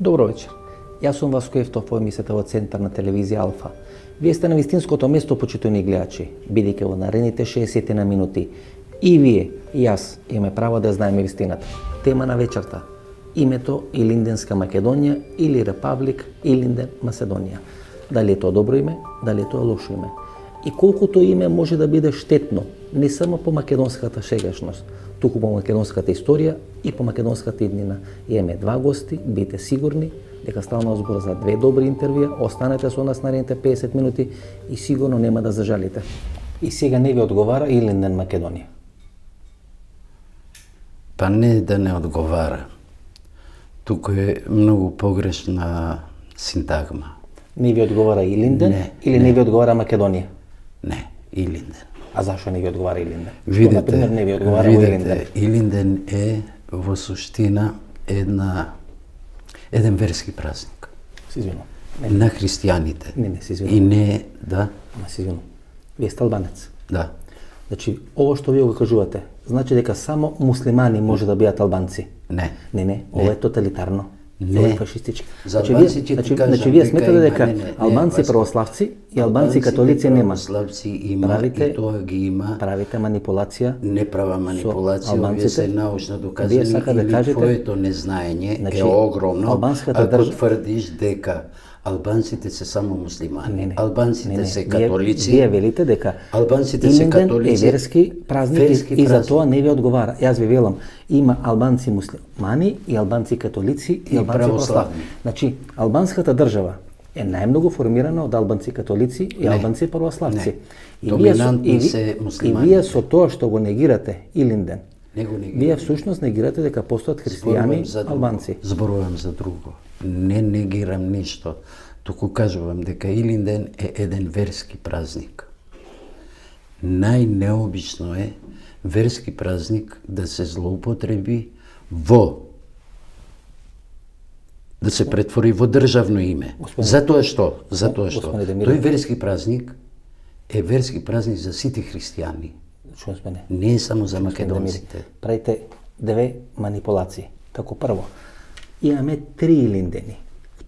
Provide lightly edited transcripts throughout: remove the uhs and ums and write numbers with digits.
Добро вечер. Јас сум Васко Евтов по емисијата во Центар на телевизија Алфа. Вие сте на вистинското место, почитувани гледачи, бидејќи во наредните 60 на минути и вие, и јас имаме право да знаеме вистината. Тема на вечерта: името Илинденска Македонија или Репаблик Илинден Македонија. Дали е тоа добро име, дали е тоа лошо име? И колкото име може да биде штетно, не само по македонската сегашност, туку по македонската историја и по македонската иднина. Имаме два гости, бидете сигурни дека ставаме збор за две добри интервјуа, останете со нас наредните 50 минути и сигурно нема да зажалите. И сега не ви одговара Илинден Македонија. Па не да не одговара. Туку е многу погрешна синтагма. Не ви одговара Илинден или не ви одговара Македонија? Не, Илинден. А зашо не ви одговара Илинден? Видите, например, не ви одговара Илинден? Илинден е во суштина еден верски празник. Се извинувам. На христијаните. Не, се извинувам. И не, да. Ама се извинувам. Вие сте албанец. Да. Значи, ово што вие го кажувате, значи дека само муслимани може да бидат албанци? Не, ова е тоталитарно. Ова е фашистички. За албанците ти кажам, значи, вие сметате дека албанци православци и албанци католици нема. Православци има и тоа ги има. Правите манипулација. Не права манипулација, вие се научно доказани или твоето незнаење е огромно, ако тврдиш дека албанците се само муслимани, албанците се католици. Вие велите дека албанците се католици е верски празник и за тоа не ви одговара. Јас ви велам, има албанци муслимани и албанци католици и албанци православни. Значи, албанската држава е најмногу формирана од албанци католици и албанци православци. Доминантни се муслимани. И вие со тоа што го негирате Илинден, вие всушност негирате дека постојат христијани албанци. Зборувам за друго. Не негирам ништо. Туку кажувам дека Илинден е еден верски празник. Најнеобично е верски празник да се злоупотреби да се претвори во државно име. Затоа што тој верски празник е верски празник за сите христијани. Не е само за македонците. Правите две манипулации. Како прво, имаме 3 Илиндени.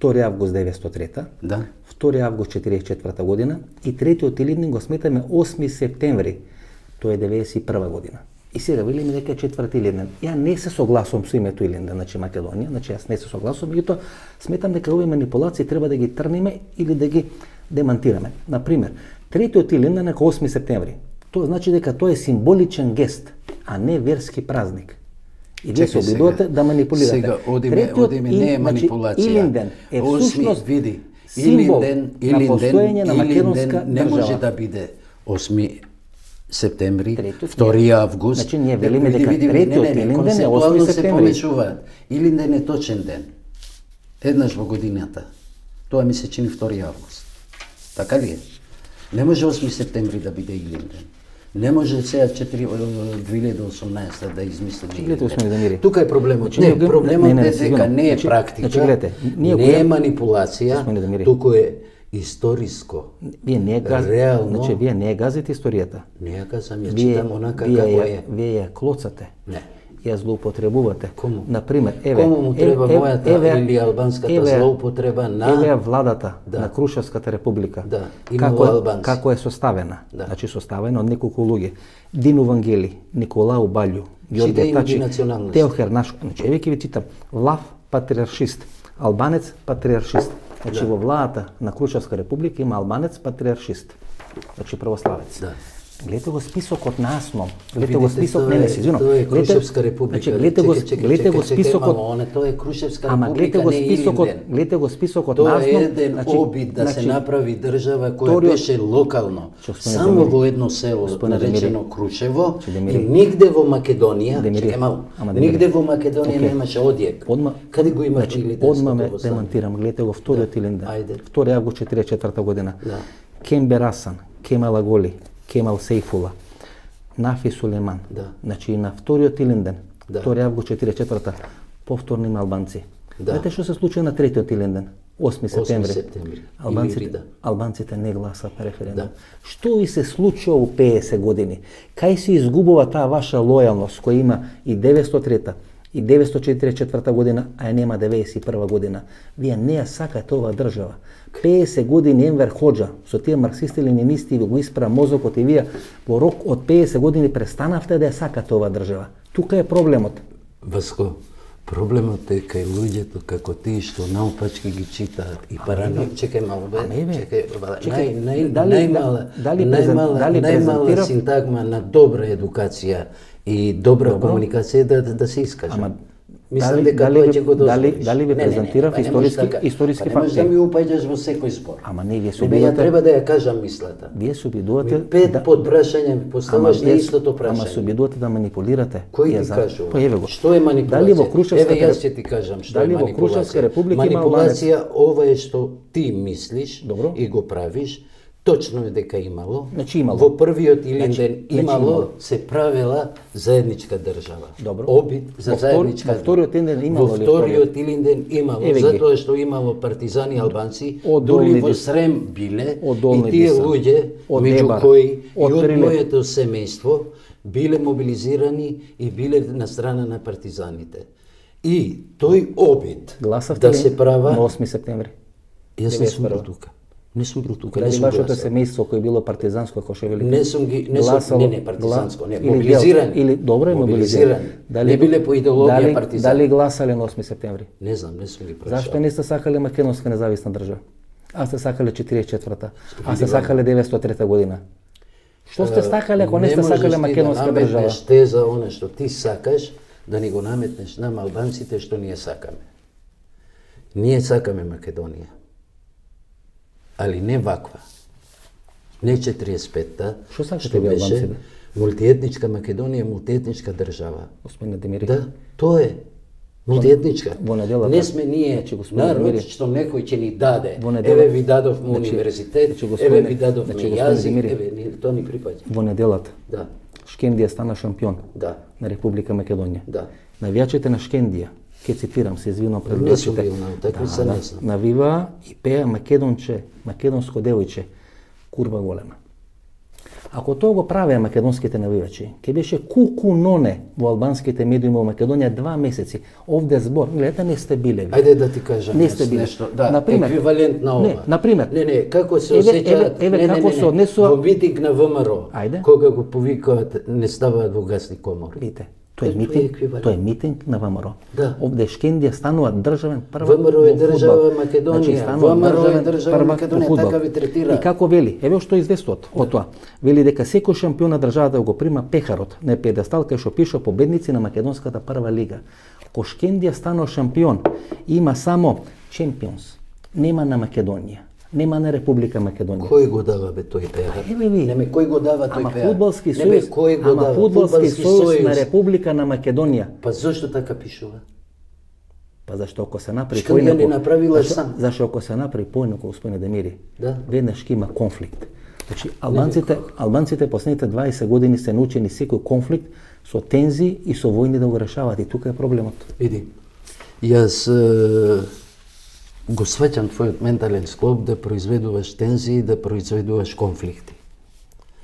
2 август 903, 2 август 44 година и третиот Илинден го сметаме 8 септември, тоа е 91 година. И сега велиме дека е 4 Илинден. Ја не се согласувам со името Илинден, значи Македонија, значи јас не се согласувам, меѓутоа сметам дека овие манипулации треба да ги трниме или да ги демантираме. Например, третиот Илинден е 8 септември. Тоа значи дека тоа е символичен гест, а не верски празник. И вие се обидувате да манипулирате. Сега, одиме не е манипулација. Илинден е всушност види, символ на постоење на македонска не може да биде 8 септември, 2 август. Значи ние велиме дека третиот Илинден е 8 септември. Илинден е точен ден. Еднаш во годината. Тоа ми се чини 2 август. Така ли е? Не може 8 септември да биде Илинден. Не може сега 2018 да измисли Илинден. Тука е проблемот. Не, проблемот е дека не е практика, не е манипулација, туку е историско. Вие не реално. Значи вие не газите историјата. Не ја газам, ја читам онака како е. Вие ја клоцате. Не. Ја злоупотребувате. Кому? Например, кому му треба мојата или албанската злоупотреба на еве владата на Крушевската република. Како е составена? Значи составена од неколку луѓе. Дину Вангели, Николау Балју, Ѓорѓе Тачи, Теохер Нашко. Значи еве ќе ви читам. Влав патриаршист, албанец патриаршист. Значи во владата на Крушевска република има албанец патриаршист. Значи православец. Гледате го списокот на Асном. Гледате го список, не се извинувам. Тоа е Крушевска република. Гледате го списокот. Тоа е Крушевска Ама република, не е Илинден. Гледате го списокот на Асном. Тоа е еден обид да се направи држава која беше локално. Само во едно село наречено Крушево и нигде во Македонија, нигде во Македонија немаше одјек. Каде го има Илинден? Одма ме демантирам. Гледате го вториот Илинден. 2 август 44 година. Кембер Асан, Кемал Аголи, Кемал Сейфула, Нафи Сулейман. Значи на вториот Илинден, 2 август 44-та, повторно има албанци. Знаете што се случи на третиот Илинден? 8 септември. Албанците не гласат на референдум. Што ви се случува у 50 години? Кај се изгубува таа ваша лојалност која има и 903-та, и 944 година, а ја нема 91 година. Вие не ја сакате ова држава. 50 години Енвер Ходжа, со тие марксисти ленинисти ви го испра мозокот и вие во рок од 50 години престанавте да ја сакате ова држава. Тука е проблемот. Васко, проблемот е кај луѓето како тие што наопачки ги читаат и чекај малку најмала синтагма на добра едукација и добра комуникација да се искаже. Мислам дека тој ќе го дозволиш. Дали ви презентирав историски факти? Не можеш да ми упаѓаш во секој збор. Ама не, вие се обидувате. Ја треба да ја кажам мислата. Вие се обидувате. Пет подпрашања поставаш на истото прашање. Ама се обидувате да манипулирате. Кој ти кажува? Па еве го. Што е манипулација? Дали во Крушевска Еве јас ќе ти кажам што е манипулација. Дали во Крушевска република има манипулација ова е што ти мислиш Добро. И го правиш. Точно е дека имало. Значи имало. Во првиот Илинден имало, се правела заедничка држава. Добро. Обид за заедничка. Во вториот Илинден имало. Во вториот Илинден имало, затоа што имало партизани албанци, дури во Срем биле и тие луѓе, меѓу кои и од моето семејство, биле мобилизирани и биле на страна на партизаните. И тој обид да се права на 8 септември. Јас не сум бил тука. Не сум бил тука. Дали вашето семејство кој било партизанско, ако ше велите? Не сум не партизанско, не, мобилизирани. Или добро е мобилизирани. Не биле по идеологија партизани. Дали гласале на 8 септември? Не знам, не сум ги прашал. Зашто не сте сакале македонска независна држава? А сте сакале 44-та, а сте сакале 903 година. Што сте сакале ако не сте сакале македонска држава? Не можеш ти да наметнеш теза она што ти сакаш, да ни го наметнеш нам албанците што ние сакаме. Ние сакаме Македонија. Али не ваква. Не 45-та, што беше мултиетничка Македонија, мултиетничка држава. Господин Демири. Да, тоа е. Мултиетничка. Не сме ние народ што некој ќе ни даде. Еве ви дадовме универзитет, еве ви дадовме јазик, еве тоа ни припаѓа. Во неделата. Да. Шкендија стана шампион. Да. На Република Македонија. Да. Навијачите на Шкендија, ќе цитирам, се извинувам пред гледачите. Навива и пеа македонче, македонско девојче, курва голема. Ако тоа го правеа македонските навивачи, ќе беше кукуноне во албанските медиуми во Македонија 2 месеци. Овде збор, гледате, не сте биле ви. Ајде да ти кажам нешто. Да, например, еквивалент на ова. Не, например. Не, како се осеќаат, како се однесува во митинг на ВМРО. Ајде. Кога го повикаат, не ставаат во гасни комори. Видите. Тоа е митинг на ВМРО. Да. Овде Шкендија станува државен првак. ВМРО е држава Македонија. ВМРО е држава Македонија, така ви третира. И како вели, еве што известот од тоа. Вели дека секој шампион на државата го прима пехарот на педестал кај што пише победници на македонската прва лига. Ко Шкендија станува шампион, има само Champions. Нема на Македонија. Нема на Република Македонија. Кој го дава бе тој пеар? Неме кој го дава тој пеар? Фудбалски сојуз. Фудбалски сојуз на Република на Македонија. Па зошто така пишува? Па зашто ако се направи поинаку? Шкендија не направила сам. Зашто ако се направи поинаку, господине Демири, да. Веднаш ќе има конфликт. Значи албанците последните 20 години се научени секој конфликт со тензи и со војни да го решават и тука е проблемот. Види. Јас го сваќам твојот ментален склоп да произведуваш тензии, да произведуваш конфликти.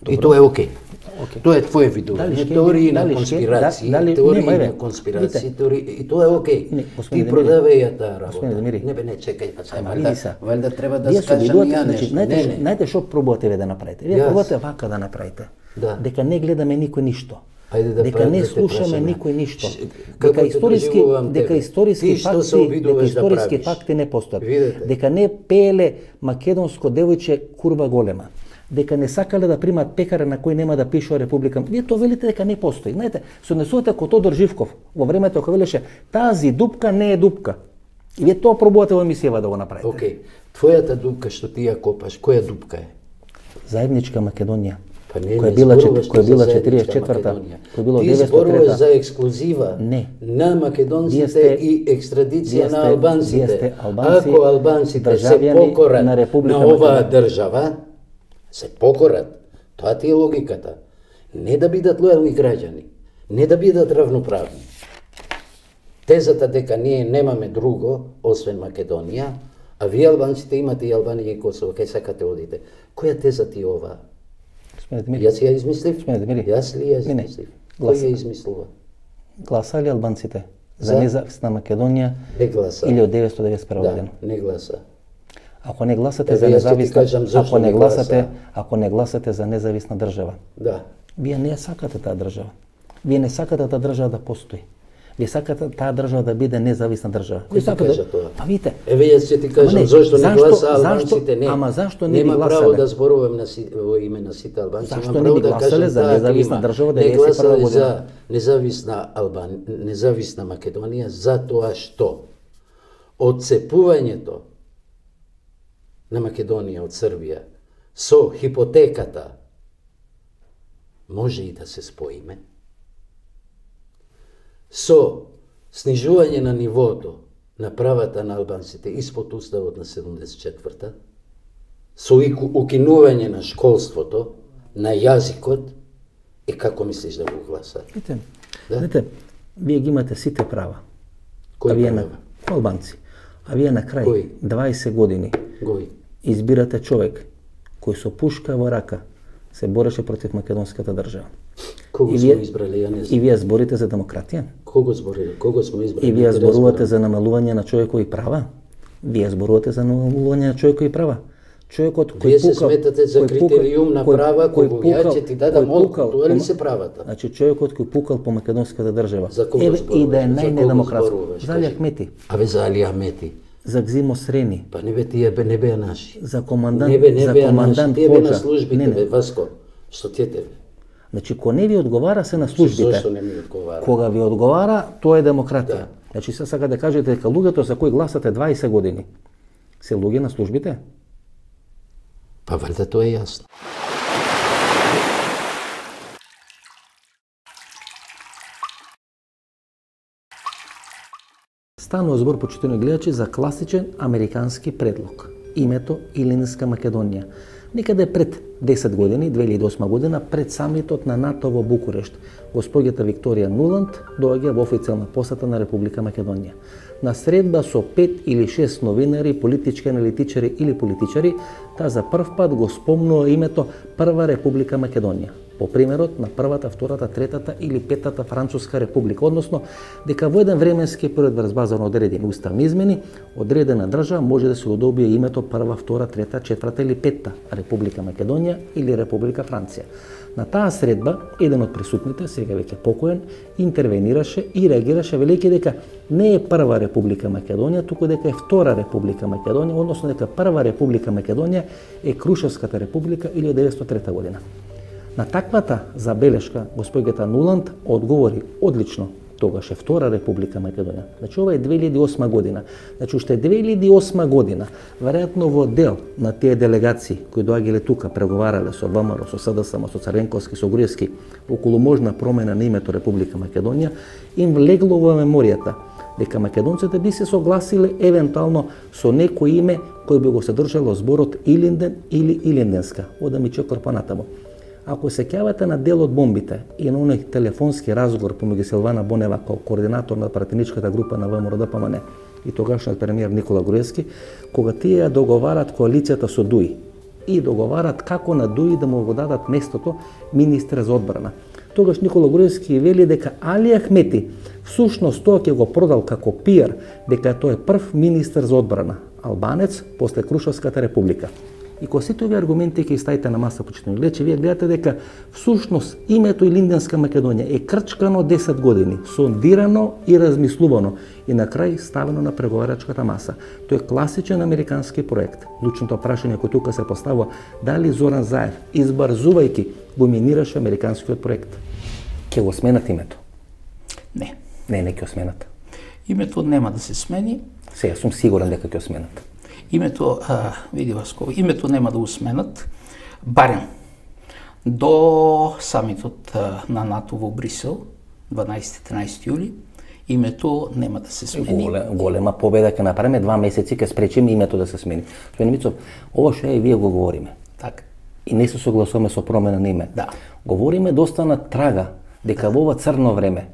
Добро. И тоа е окей. Тоа е твое видување, теории на конспирации, и тоа е окей. Ти продавај ја таа работа. Не, чекај, валјда треба да скажам ја нешто. Знаете што пробувате ве да направите? Вие пробувате вака да направите. Дека не гледаме никој ништо. Дека не слушаме никој ништо. Дека историски факти не постојат. Дека не пееле македонско девојче курва голема. Дека не сакале да примат пекаре на кој нема да пишува Република. Вие тоа велите дека не постои. Знаете, се однесувате како Тодор Живков во времето кога велеше тази дупка не е дупка. И вие тоа пробувате во емисијава да го направите. Океј. Твојата дупка што ти ја копаш, која дупка е? Заедничка Македонија. Која била 44-та, која било 903-та. Ти зборуваш за ексклузива на македонците и екстрадиција на албанците. Ако албанците се покорат на оваа држава, се покорат, тоа ти е логиката. Не да бидат лојални граѓани, не да бидат равноправни. Тезата дека ние немаме друго, освен Македонија, а вие албанците имате и Албанија и Косово, кај сакате одите. Која теза ти ова? Јас ја измислив? Јас ли ја измислив? Кој ја измислува? Гласали албанците за независна Македонија Не гласа. или од 991 Да, година? не гласа. Ако не гласате за вие ќе ти независна, кажам зашто ако не не гласате, гласа. ако не гласате за независна држава, Да. вие не ја сакате таа држава. Вие не сакате таа држава да постои. Вие сакате таа држава да биде независна држава. Кој ти кажа тоа? Па видите. Еве јас ќе ти кажам не, зашто не зашто- гласа албанците не. ама зашто не би Нема гласале? право да зборувам во име на сите албанци. Зашто Имам не право би да гласале кажам за таа независна клима. држава Не 91 гласале година? за независна Македонија затоа што одцепувањето на Македонија од Србија со хипотеката може и да се споиме. Со снижување на нивото на правата на албанците испод уставот на 74-та, со укинување на школството, на јазикот, како мислиш да го гласат? Видите, Да? видите, вие ги имате сите права. Кои а вие права? албанци. А вие на крај Кои? 20 години Гој. избирате човек кој со пушка во рака се бореше против македонската држава. Кого И сме вие- избрали, ја не И знам. вие зборите за демократија. Кого зборили? Кого сме избрали? И вие Не те зборувате разбирам. за намалување на човекови права. Вие зборувате за намалување на човекови права. Човекот кој Вие се пукал, сметате за кој пукал- критериум на кој- права, кој кога пукал- ја ќе ти дадам кој одговор, пукал тоа ли по- се правата? Значи човекот кој пукал по македонската држава. За кого Еве и зборуваш? да е За кого најнедемократско. зборуваш? За Али Кажи. Ахмети, Абе за Али Ахмети. за Гзимо Срени, Па не бе тие не беа наши. за командант, Не за беа наши, командант тие бе на Ходжа. службите, Не, не. бе, Васко. Што тие тебе? Значи, ко не ви одговара се на службите. Зошто не ми одговара? Кога ви одговара, тоа е демократија. Да. Значи, се сака да кажете дека луѓето за кои гласате 20 години се луѓе на службите? Па валјда тоа е јасно. Станува збор, почитувани гледачи, за класичен американски предлог. Името Илинска Македонија. Некаде пред 10 години, 2008 година, пред самитот на НАТО во Букурешт, госпоѓата Викторија Нуланд доаѓа во официјална посета на Република Македонија. На средба со 5 или 6 новинари, политички аналитичари или политичари, таа за прв пат го спомнува името Прва Република Македонија, по примерот на првата, втората, третата или петата Француска република, односно дека во еден временски период врз база на одредени уставни измени, одредена држава може да се го добие името прва, втора, трета, четврта или петта Република Македонија или Република Франција. На таа средба, еден од присутните, сега веќе покоен, интервенираше и реагираше велики дека не е прва Република Македонија, туку дека е втора Република Македонија, односно дека прва Република Македонија е Крушевската република или 1903 година. На таквата забелешка госпоѓата Нуланд одговори одлично, тогаш е втора Република Македонија. Значи ова е 2008 година. Значи уште 2008 година, веројатно во дел на тие делегации кои доаѓале тука, преговарале со ВМРО, со СДСМ, со Царенковски, со Груевски, околу можна промена на името Република Македонија, им влегло во меморијата дека македонците би се согласиле евентуално со некој име кој би го содржало зборот Илинден или Илинденска. Ода ми чекор понатаму. Ако се сеќавате на дел од бомбите и на оној телефонски разговор помеѓу Силвана Бонева како координатор на пратеничката група на ВМРО-ДПМН и тогашниот премиер Никола Груевски, кога тие ја договарат коалицијата со ДУИ и договарат како на ДУИ да му го дадат местото министер за одбрана. Тогаш Никола Груевски вели дека Али Ахмети всушност тоа ќе го продал како пиар, дека тој е прв министер за одбрана, албанец после Крушевската република. И кога сите овие аргументи ќе ставите на маса, почитувани гледачи, вие гледате дека всушност името Илинденска Македонија е крчкано 10 години, сондирано и размислувано и на крај ставено на преговарачката маса. Тој е класичен американски проект. Клучното прашање кој тука се поставува, дали Зоран Заев, избрзувајќи, го минираше американскиот проект? Ќе го сменат името? Не. Не ќе го сменат. Името нема да се смени. Сега сум сигурен дека ќе го сменат. Името, види Васко, името нема да го сменат, барем до самитот на НАТО во Брисел, 12-13 јули, името нема да се смени. Голема победа ќе направиме, 2 месеци ќе спречиме името да се смени. Господин Мицов, ова што и вие го говориме. Така. И не се согласуваме со промена на име. Да. Говориме доста на трага дека во ова црно време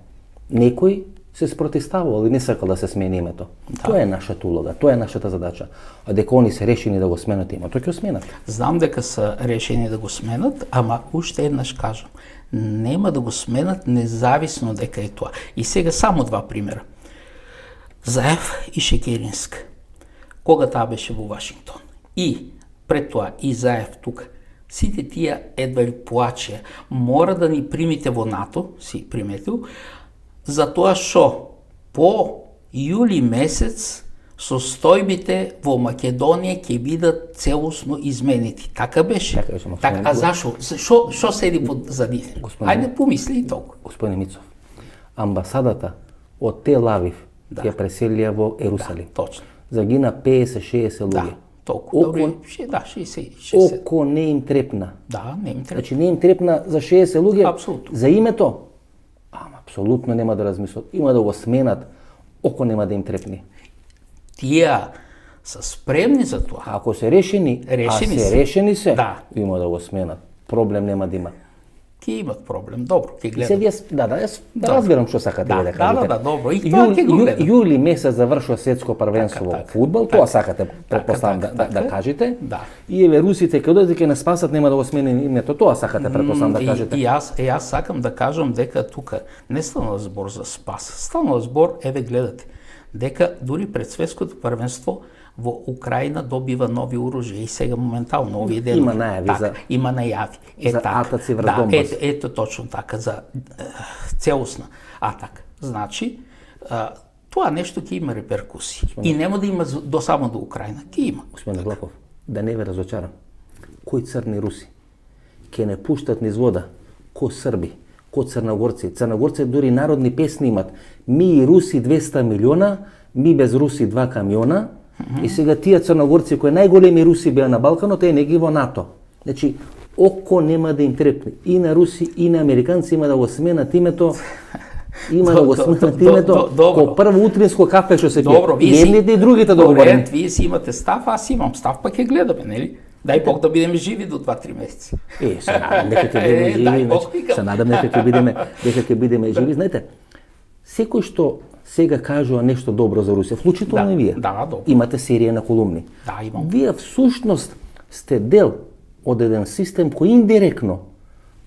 некој се спротивставувал и не сакал да се смени името. Да. Тоа е нашата улога, тоа е нашата задача. А дека они се решени да го сменат името, ќе го сменат. Знам дека се решени да го сменат, ама уште еднаш кажам, нема да го сменат независно дека е тоа. И сега само 2 примера. Заев и Шекеринск. Кога таа беше во Вашингтон. И пред тоа и Заев тука. Сите тие едва ли плачеа. Мора да ни примите во НАТО, си приметил, за тоа што по јули месец состојбите во Македонија ќе бидат целосно изменети. Така беше? Така беше, А зашо? Што седи под задив? Ајде помисли и толку. Господине Мицов, амбасадата од Тел Авив ја преселија во Ерусалим. Точно. Загина 50-60 луѓе. Да, толку. Добро, 60. Око не им трепна. Да, не им трепна. Значи не им трепна за 60 луѓе. Апсолутно. За името. Апсолутно нема да размислат. Има да го сменат. Око нема да им трепне. Тие се спремни за тоа. Ако се решени, решени се, да. Има да го сменат. Проблем нема да има. Ќе имат проблем, добро, ќе гледам. Сега јас разбирам што сакате да кажете. Да, добро, и тоа ќе го гледам. Јули месец завршува светско првенство во фудбал, тоа сакате претпоставам да кажете. Да. И еве русите кога дојдат ќе не спасат, нема да го смени името, тоа сакате претпоставам да кажете. И јас сакам да кажам дека тука не станува збор за спас, станува збор, еве гледате, дека дури пред светското првенство во Украина добива нови оружја и сега моментално овие денови. Има најави има најави. За атаци врз Донбас. Ето точно така за целосна атака. Значи тоа нешто ќе има реперкусии. И нема да има до само до Украина, ќе има. Господине Влахов, да не ве разочарам. Кои црни руси ќе не пуштат низ вода, ко срби, ко црногорци. Црногорци дури народни песни имат. Ми и руси 200 милиона, ми без руси 2 камиона. И сега тие црногорци кои најголеми руси беа на Балканот, не ги во НАТО. Значи, око нема да им трепне. И на руси, и на американци има да го сменат името. Има да го сменат името. Ко прво утринско кафе што се пие. И едните и другите договорени. Вие си имате став, аз имам став, па ќе гледаме, нели? Дај Бог да бидеме живи до 2-3 месеци. Се надам дека ќе бидеме живи. Се надам дека ќе бидеме живи. Знаете, секој што сега кажува нешто добро за Русија, вклучително и вие. Да, добро. Имате серија на колумни. Да, имам. Вие всушност сте дел од еден систем кој индиректно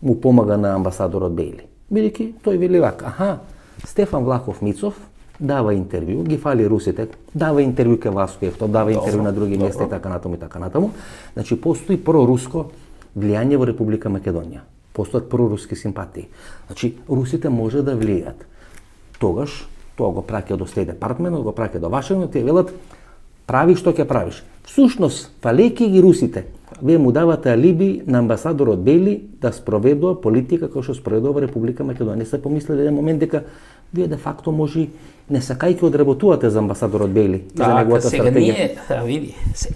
му помага на амбасадорот Бејли. Бидејќи тој вели вака, Стефан Влахов Мицов дава интервју, ги фали русите, дава интервју кај Васко Евтов, дава интервју на други места и така натаму. Значи постои проруско влијание во Република Македонија. Постојат проруски симпатии. Значи русите може да влијат. Тогаш тоа го праќа до Стейт Департмент, го праќа до Вашингтон, тие велат прави што ќе правиш. Всушност, фалејќи ги русите, вие му давате алиби на амбасадорот Бејли да спроведува политика која што спроведува во Република Македонија. Не се помислиле еден момент дека вие де факто може не сакајќи одработувате за амбасадорот Бејли и за неговата стратегија.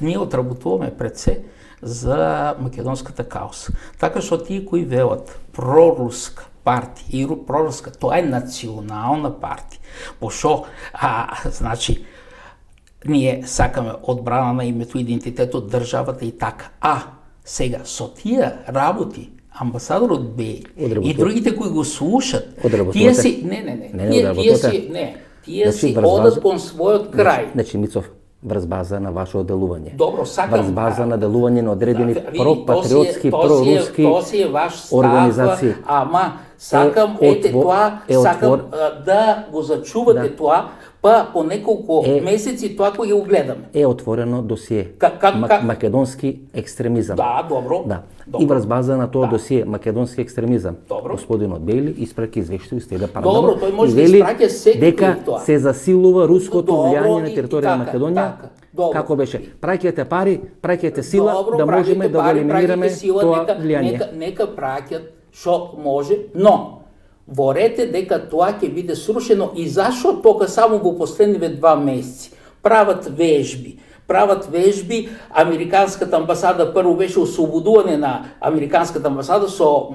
Ние одработуваме пред се за македонската кауса. Така што тие кои велат проруска партија и проруска, тоа е национална партија. Пошо, значи, ние сакаме одбрана на името, идентитетот, државата и така. Сега, со тие работи, амбасадорот Бејли и другите кои го слушат, тие си, тие си одат кон својот крај. Значи, Мицов, врз база на ваше делување. Добро, сакам. Врз база на делување на одредени пропатриотски, проруски организации. Ама сакам сакам да го зачувате тоа, па по неколку месеци тоа кој го гледаме. Е отворено досие. Македонски екстремизам. Да, добро. Да. И врз база на тоа досие македонски екстремизам. Господинот Бејли испраќа извештај Стейт Департмент. Добро, тој може да испраќа секој дека се засилува руското влијание на територија на Македонија. Како беше? Праќате пари, праќате сила да можеме да го елиминираме тоа влијание. Нека праќат што може, но ворете дека тоа ќе биде срушено и зашо тока само во последниве 2 месеци прават вежби, американската амбасада прво беше ослободување на американската амбасада со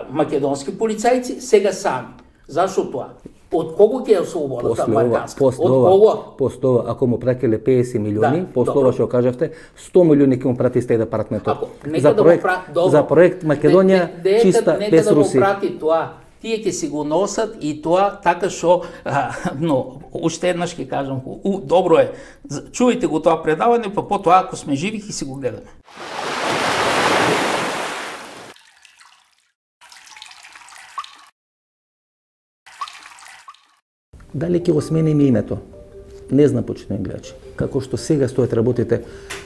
македонски полицајци, сега сами. Зашо тоа? Од кого ќе ја ослободат американска? Од кого? После ако му праќале 50 милиони, после ова што кажавте, 100 милиони ќе му прати Стейт Департментот. За проект Македонија чиста без Русија. Нека да му прати тоа. Тие ќе си го носат и тоа така што, но уште еднаш ќе кажам, добро е, чувајте го тоа предавање, па потоа ако сме живи ќе си го гледаме. Дали ќе го смениме името? Не знам, почитувани гледачи. Како што сега стоят работите,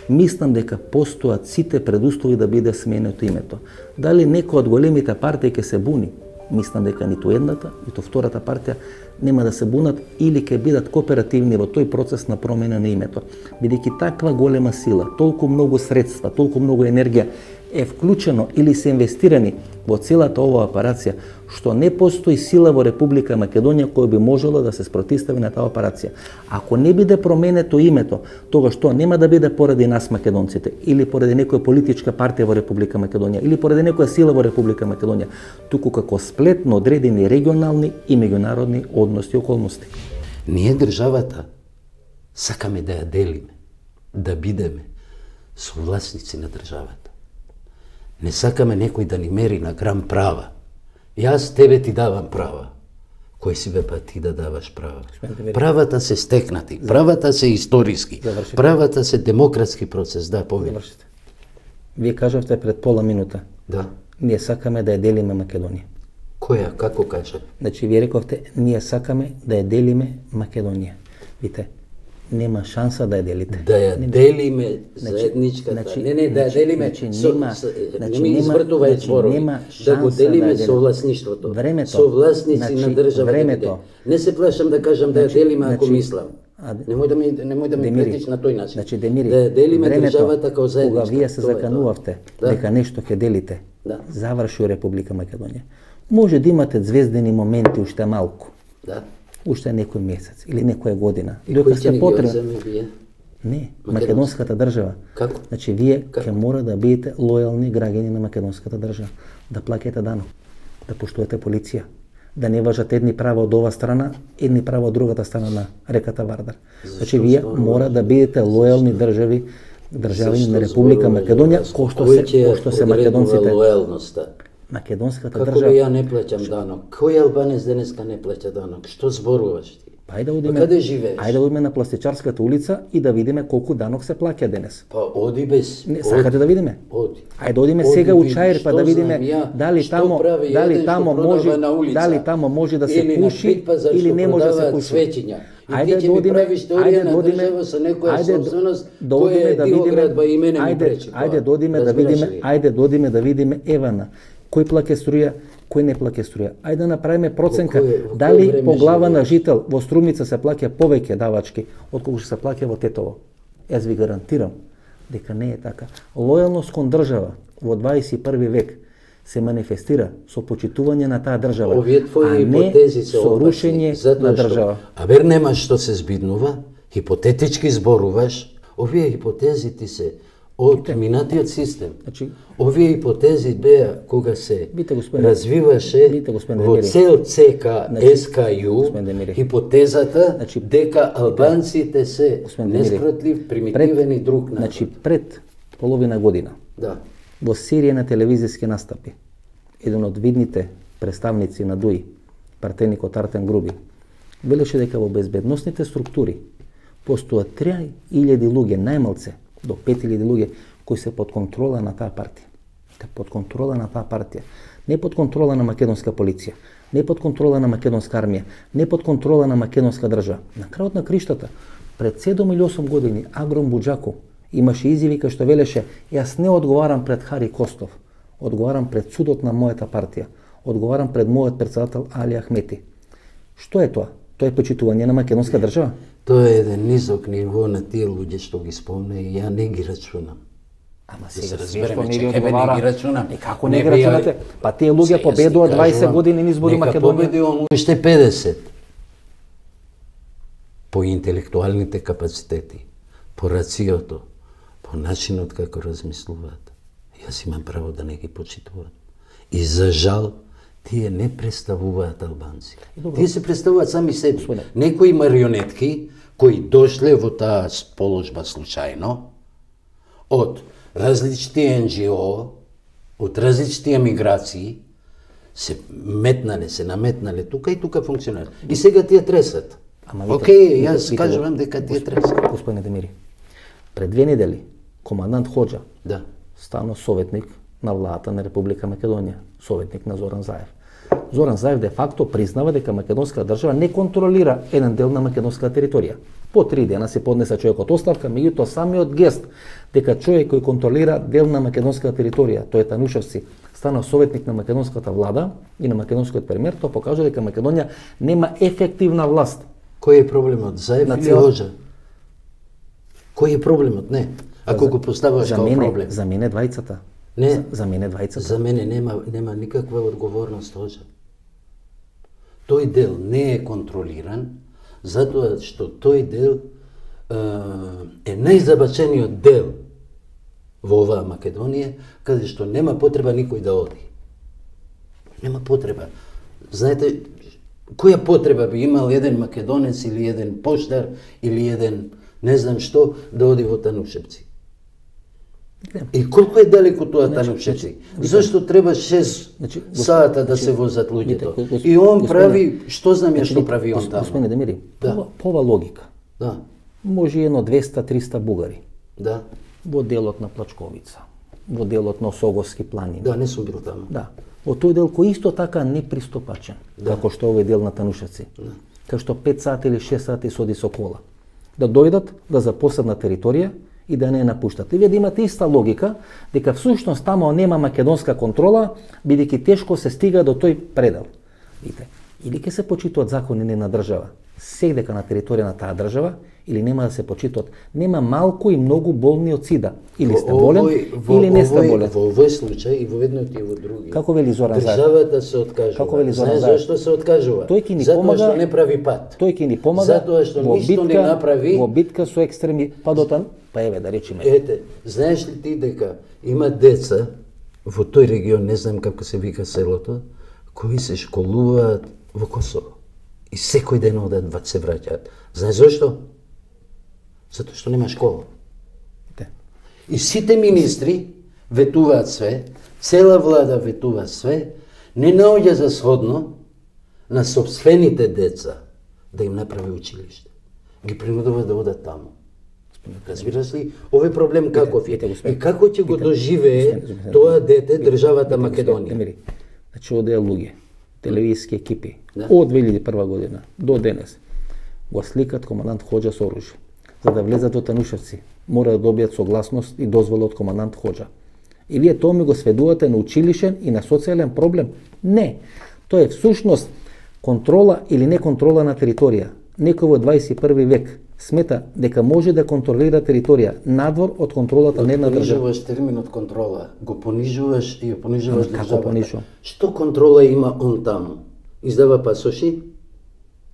мислам дека постојат сите предуслови да биде сменето името. Дали некој од големите партии ќе се буни? Мислам дека ниту едната, ниту втората партија нема да се бунат или ќе бидат кооперативни во тој процес на промена на името. Бидејќи таква голема сила, толку многу средства, толку многу енергија е вклучено или се инвестирани во целата оваа операција, што не постои сила во Република Македонија која би можела да се спротистави на таа операција. Ако не биде променето името, тогаш тоа нема да биде поради нас македонците, или поради некоја политичка партија во Република Македонија, или поради некоја сила во Република Македонија, туку како сплет на одредени регионални и меѓународни односи и околности. Ние државата сакаме да ја делиме, да бидеме совласници на државата. Не сакаме некој да ни мери на грам права. Јас тебе ти давам права. Кој си бе па ти да даваш права? Правата се стекнати, правата се историски, правата се демократски процес. Да, повели. Вие кажавте пред пола минута. Да. Ние сакаме да ја делиме Македонија. Која? Како кажа? Значи, вие рековте, ние сакаме да ја делиме Македонија. Вите, нема шанса да ја делите. Да ја делиме заедничката. Не, да ја делиме. Не ми извртувај зборови. Да го делиме совласничеството. Совласници на државата. Не се плашам да кажам да ја делиме ако мислам. Немој да ми претиш на тој начин. Значи, Демири, да ја делиме државата као заедничка. Кога вие се заканувавте дека нешто ќе делите, заврши Република Македонија. Може да имате звездени моменти уште малку. Да. Уште некој месец или некоја година. Додека сте потребни. Не, македонската држава. Како? Значи вие ќе мора да бидете лојални граѓани на македонската држава, да плаќате данок, да поштувате полиција, да не важат едни права од ова страна, едни права од другата страна на реката Вардар. Значи вие мора да бидете лојални државјани на Република Македонија, кој што се македонците. Лојалноста? Македонската држава. Како ја не плаќам данок? Кој албанец денеска не плаќа данок? Што зборуваш ти? Па каде живееш? Ајде да одиме на Пластичарската улица и да видиме колку данок се плаќа денес. Па оди без. Не, сакате да видиме? Оди. Ајде да одиме сега у Чаир па да видиме дали тамо може да се пуши или не може да се пуши. Ајде да одиме, ајде да одиме да видиме Евана. Кој плаќа струја, кој не плаќа струја. Ајде да направиме проценка дали по глава на жител во Струмица се плаќа повеќе давачки отколку што се плаќа во Тетово. Јас ви гарантирам дека не е така. Лојалност кон држава во 21 век се манифестира со почитување на таа држава, а не со рушење на држава. А вер нема што се збиднува, хипотетички зборуваш, овие хипотези ти се од минатиот систем. Овие хипотези беа кога се развиваше во цел ЦК, СКЮ, хипотезата дека албанците се неспротлив, примитивен и друг народ. Значи пред половина година во серија на телевизиски настапи еден од видните представници на ДУИ, партеникот Артем Груби, велеше дека во безбедносните структури постојат 3000 луѓе, најмалце до 5000 луѓе кои се под контрола на таа партија. Под контрола на таа партија. Не под контрола на македонска полиција, не под контрола на македонска армија, не под контрола на македонска држава. На крајот на криштата, пред 7 или 8 години, Агром Буџаку имаше изјави кај што велеше: јас не одговарам пред Хари Костов, одговарам пред судот на мојата партија, одговарам пред мојот председател Али Ахмети. Што е тоа? Тоа е почитување на македонска држава? Тоа е еден низок ниво на тие луѓе што ги спомна и ја не ги рачунам. Ама сега што не ги одговара? И како не ги рачунате? Па тие луѓе победува 20 години низ избори Македонија. Нека победува уште 50. По интелектуалните капацитети, по рациото, по начинот како размислуваат. Јас имам право да не ги почитувам. И за жал, тие не представуваат албанци. Тие се представуваат сами себе. Некои марионетки кои дошле во таа положба случајно од различни НГО, од различни емиграции, се метнале, се наметнале тука и тука функционира. И сега тие тресат. Океј, јас кажувам дека тие тресат. Господине Демири, пред 2 недели командант Хоџа стана советник на владата на Република Македонија, советник на Зоран Заев. Зоран Заев де факто признава дека македонска држава не контролира еден дел на македонска територија. По 3 дена се поднесе човекот оставка, меѓутоа самиот гест дека човек кој контролира дел на македонска територија, тој е Танушевци, стана советник на македонската влада и на македонскиот премиер, тоа покажа дека Македонија нема ефективна власт. Кој е проблемот? Заев или Хоџа? Кој е проблемот? Не. Ако го поставаш како проблем. За мене двајцата. Не. За мене двајцата. За мене нема никаква одговорност, Хоџа. Тој дел не е контролиран, затоа што тој дел е најзабачениот дел во оваа Македонија, каде што нема потреба никој да оди. Нема потреба. Знаете, која потреба би имал еден македонец или еден поштар или еден не знам што да оди во Танушевци? И колку е далеко тоа Танушевци? Зашто треба 6 сата да се возат луѓето? И он прави, што знам ја што прави он таму? Господине Демири, по ова логика, може едно 200-300 бугари во делот на Плачковица, во делот на Осоговски планини. Да, не сум бил таму. Да. Во тој дел кој исто така непристапачен, како што овој дел на Танушевци. Кај што 5 сати или 6 сати соди со кола. Да дојдат, да запоседнат на територија и да не ја напуштат. И вие да имате иста логика, дека всушност тамо нема македонска контрола, бидејќи тешко се стига до тој предел. Видите, или ќе се почитуваат закони на држава, секдека на територија на таа држава, или нема да се почитуваат. Нема малку и многу болни од сида. Или сте болен, или не сте болен. Во овој случај и во едниот и во другиот. Како вели Зоран Заев? Државата се откажува. Како вели Зоран Заев? Зашто се откажува? Тој ќе ни затоа помага. Што не прави пат. Тој ќе ни помага. Затоа што ништо не направи. Во битка со екстреми падотан, па еве да речеме. Ете, знаеш ли ти дека има деца во тој регион, не знам како се вика селото, кои се школуваат во Косово. И секој ден одат се враќаат. Знаеш зашто? Затоа што нема школа. И сите министри ветуваат све, цела влада ветува све, не наоѓа за сходно на собствените деца да им направи училиште. Ги принудува да одат таму. Разбираш ли, овој проблем каков е? И како ќе го доживее тоа дете државата Македонија? Значи одеа луѓе, телевизиски екипи, од 2001 година до денес, го сликат командант Хоџа со оружје. За да влезат во Танушевци, мора да добијат согласност и дозвола од командант Хоџа. И вие тоа ми го сведувате на училишен и на социјален проблем? Не. Тоа е всушност контрола или не контрола на територија. Некој во 21 век смета дека може да контролира територија надвор од контролата на една држава. Понижуваш терминот контрола, го понижуваш и ја понижуваш државата. Како понижувам? Што контрола има он таму? Издава пасоши?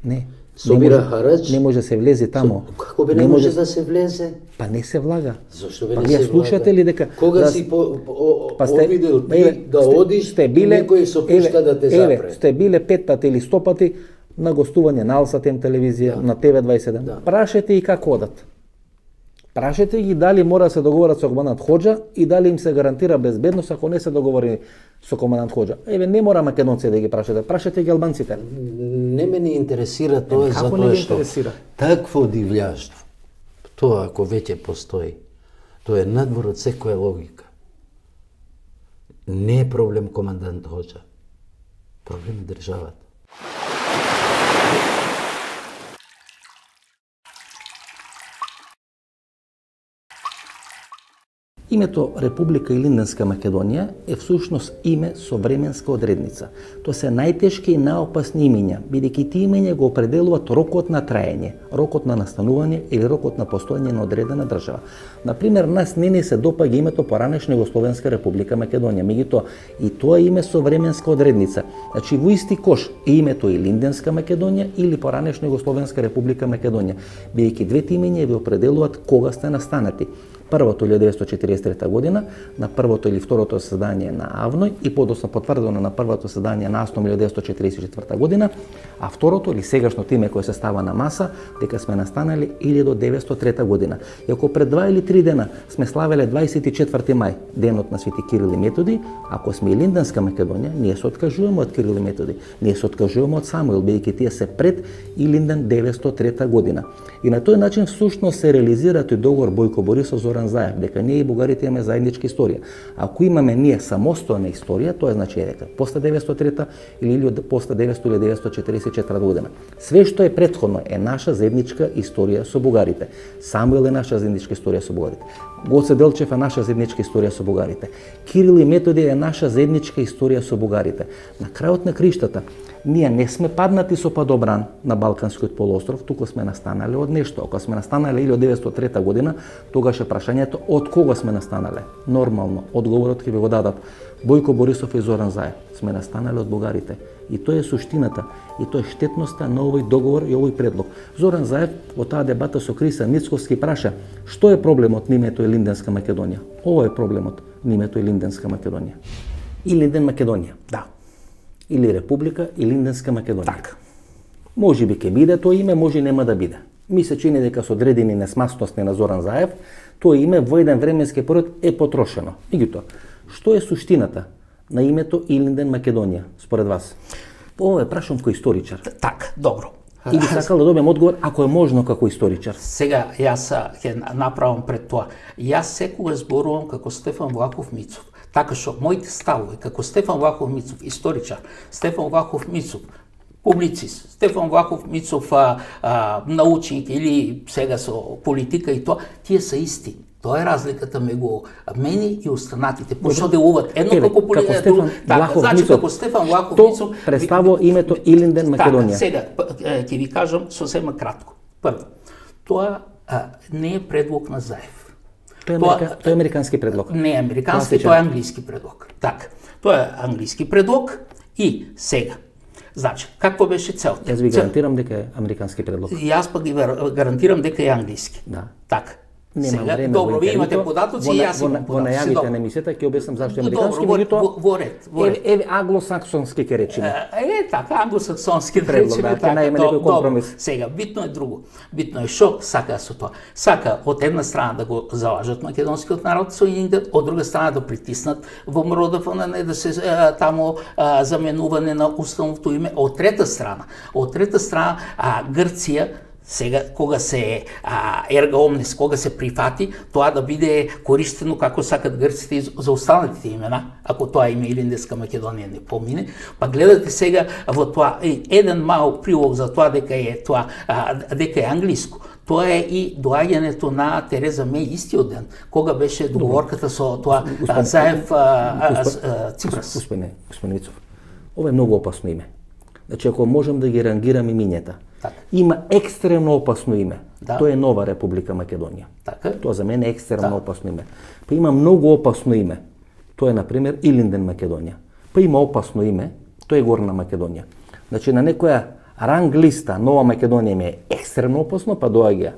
Не. Собира харач? Не може да се влезе тамо. Како бе не може да се влезе? Па не се влага. Зошто бе па не се влага? Вие слушате ли дека кога си обидел ти да одиш, некој се пушта да те запре? Еве, сте биле 5 пати или 100 пати на гостување на Алсатем телевизија, на ТВ27. Прашете и како одат. Прашете ги дали мора да се договорат со командант Хоџа и дали им се гарантира безбедност ако не се договори со командант Хоџа. Еве, не мора македонци да ги прашате, прашете ги албанците. Не ме не интересира тоа затоа што такво дивљаштво, тоа ако веќе постои, тоа е надвор од секоја логика. Не е проблем командант Хоџа, проблем е државата. Името Република Илинденска Македонија е всушност име со временска одредница. Тоа се најтешки и најопасни имиња, бидејќи тие имиња го определуваат рокот на траење, рокот на настанување или рокот на постоење на одредена држава. Например, нас не ни се допаѓа името поранешна Југословенска Република Македонија, меѓутоа и тоа име со временска одредница. Значи во исти кош е името Илинденска Македонија или поранешна Југословенска Република Македонија, бидејќи двете имиња ви определуваат кога сте настанати. Првото 1943 година, на првото или второто заседање на АВНОј и подоцна потврдено на првото заседање на АСТОМ 1944 година, а второто или сегашното име кое се става на маса, дека сме настанали 1903 година. И ако пред 2 или 3 дена сме славеле 24 мај, денот на Свети Кирил и Методи, ако сме Илинденска Македонија, ние се откажуваме од Кирил и Методи, ние се откажуваме од Самуил, бидејќи тие се пред Илинден 903 година. И на тој начин всушност се реализира тој договор Бојко Борисов Зоран Зоран Заев, дека ние и бугарите имаме заедничка историја. Ако имаме ние самостојна историја, тоа значи дека после 903 или после 900 или 944 година. Све што е претходно е наша заедничка историја со бугарите. Самуил е наша заедничка историја со бугарите. Гоце Делчев е наша заедничка историја со бугарите. Кирил и Методи е наша заедничка историја со бугарите. На крајот на криштата, ние не сме паднати со падобран на Балканскиот полуостров, туку сме настанале од нешто. Ако сме настанале 1903 година, тогаш е прашањето од кого сме настанале. Нормално, одговорот ќе ви го дадат Бојко Борисов и Зоран Заев. Сме настанале од бугарите. И тоа е суштината, и тоа е штетноста на овој договор и овој предлог. Зоран Заев во таа дебата со Криса Мицковски праша што е проблемот на името Илинденска Македонија. Ово е проблемот на името Илинденска Македонија. Илинден Македонија. Да. Или Република Илинденска Македонија. Така. Може би ќе биде тоа име, може нема да биде. Ми се чини дека со одредени несмасности на Зоран Заев, тоа име во еден временски период е потрошено. Меѓутоа, што е суштината на името Илинден Македонија, според вас? Ова е прашам кој историчар. Така, добро. И би сакал да добием одговор, ако е можно како историчар. Сега, јас ќе направам пред тоа. Јас секогаш зборувам како Стефан Влахов Мицов. Така што моите ставови како Стефан Влахов Мицов, историчар, Стефан Влахов Мицов, публицист, Стефан Влахов Мицов, научник или сега со политика и тоа, тие се исти. Тоа е разликата меѓу мене и останатите. Пошто делуваат едно како политика, така, значи како Стефан Влахов Мицов представува името Илинден Македонија. Така, сега ќе ви кажам сосема кратко. Прво, тоа не е предлог на Заев. Тоа е американски предлог. Не е американски, тоа е англиски предлог. Така, тоа е англиски предлог и сега. Значи, какво беше целта? Јас ви гарантирам дека е американски предлог. Јас пак ги гарантирам дека е англиски. Да. Така. Нема сега, време добро, во ви имате интервјуто, податоци и јас имам во податоци. најавите на емисијата ќе објаснам зашто е американски, Добро, во ред. Еве англосаксонски ќе речеме. Така, англосаксонски да предлог, речеме, да, ќе најме некој компромис. Сега, битно е друго. Битно е шо сака со тоа. Сака од една страна да го залажат македонскиот народ со Илинден, од друга страна да притиснат во МРОДФН да се тамо заменување на уставното име. Од трета страна, Грција сега кога се ерга омнес, кога се прифати, тоа да биде користено како сакат грците за останатите имена, ако тоа име Илинденска Македонија не помине, па гледате сега во тоа еден мал прилог за тоа дека е англиско. Тоа е и доаѓањето на Тереза Меј истиот ден, кога беше договорката со тоа Заев Ципрас. Господине Мицов, ова е многу опасно име. Значи, ако можем да ги рангираме имињата, има екстремно опасно име. Да. Тоа е Нова Република Македонија. Така. Тоа за мене е екстремно опасно име. Па има многу опасно име. Тоа е, например, Илинден Македонија. Па има опасно име, тоа е Горна Македонија. Значи, на некоја ранг листа Нова Македонија име е екстремно опасно, па доаѓа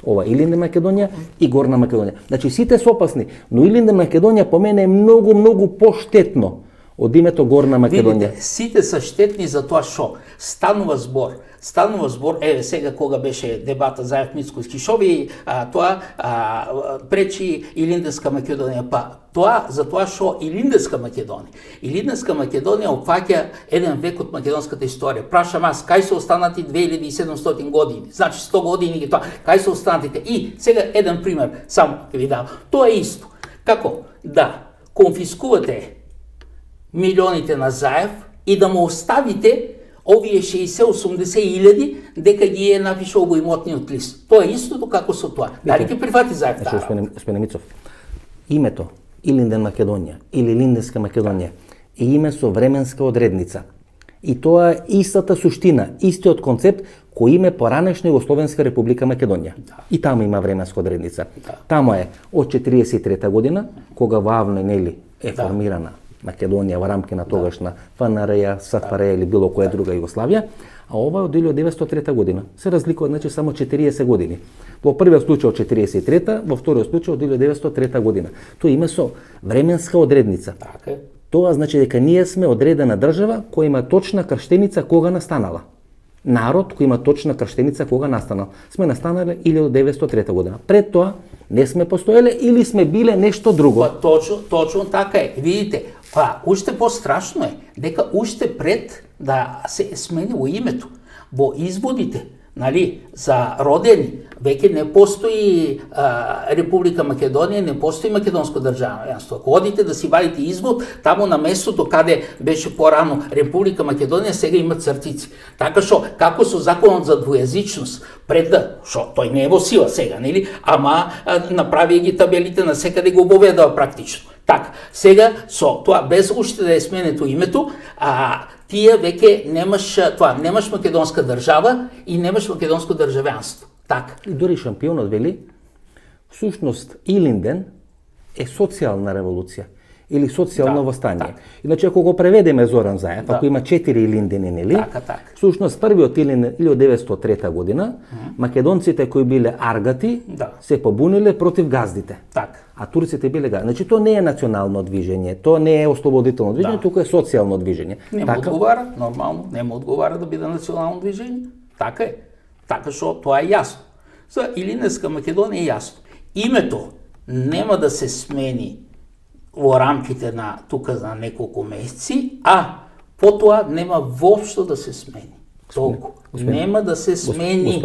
ова Илинден Македонија и Горна Македонија. Значи, сите се опасни, но Илинден Македонија по мене е многу поштетно од името Горна Македонија. Видите, сите се штетни за тоа што станува збор, еве сега кога беше дебата Заев Мицковски, шо ви тоа пречи Илинденска Македонија, па тоа за тоа што Илинденска Македонија опфаќа еден век од македонската историја. Прашам аз, кај се останати 2700 години? Значи 100 години ги тоа, кај се останатите? И сега еден пример, само ќе ви дам. Тоа е исто. Како да конфискувате милионите на Заев и да му оставите овие 60-80 илјади дека ги е напишал во имотниот лист. Тоа е истото како со тоа. Дали ќе прифати Заев таа? Господине Мицов, името Илинден Македонија или Илинденска Македонија е име со временска одредница. И тоа е истата суштина, истиот концепт кој име поранешна Југословенска Република Македонија. И таму има временска одредница. Таму е од 43 година, кога во Авно е формирана Македонија во рамки на тогашна ФНР, СФР или било која друга Југославија, а ова е од 1903 година. Се разликува, значи, само 40 години. Во првиот случај од 43-та, во вториот случај од 1903 година. Тоа име со временска одредница. Тоа значи дека ние сме одредена држава која има точна крштеница кога настанала. Народ кој има точна крштеница кога настанал. Сме настанале 1903 година. Пред тоа не сме постоеле или сме биле нешто друго. Па точно така е. Видите, па уште пострашно е дека уште пред да се сменило името во изводите нали, за родени, веќе не постои Република Македонија, не постои македонско државенство. Ако одите да си вадите извод, таму на местото каде беше порано Република Македонија, сега има цртици. Така што, како со законот за двујазичност, пред да, што тој не е во сила сега, нели? Ама направи ги табелите на секаде го обоведува практично. Така, сега со тоа без уште да е сменето името, тие веќе немаш македонска држава и немаш македонско државенство. Така. И дори шампионот вели, всушност Илинден е социјална револуција или социјално востание. Так. Иначе ако го преведеме Зоран Заев, ако има 4 Илиндени, нели? Така. Всушност првиот Илинден 1903 година, македонците кои биле аргати се побуниле против газдите. Так. А турците биле газди. Значи тоа не е национално движење, тоа не е ослободително движење, туку е социјално движење. Не му одговара, нормално, не му одговара да биде национално движење. Така е. Така што тоа е јасно. За Илинденска Македонија е јасно. Името нема да се смени во рамките на тука за неколку месеци, а потоа нема воопшто да се смени. Толку. Нема да се смени,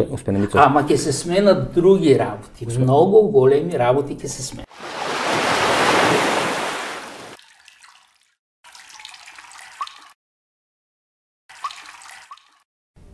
ама ќе се сменат други работи. Многу големи работи ќе се сменат.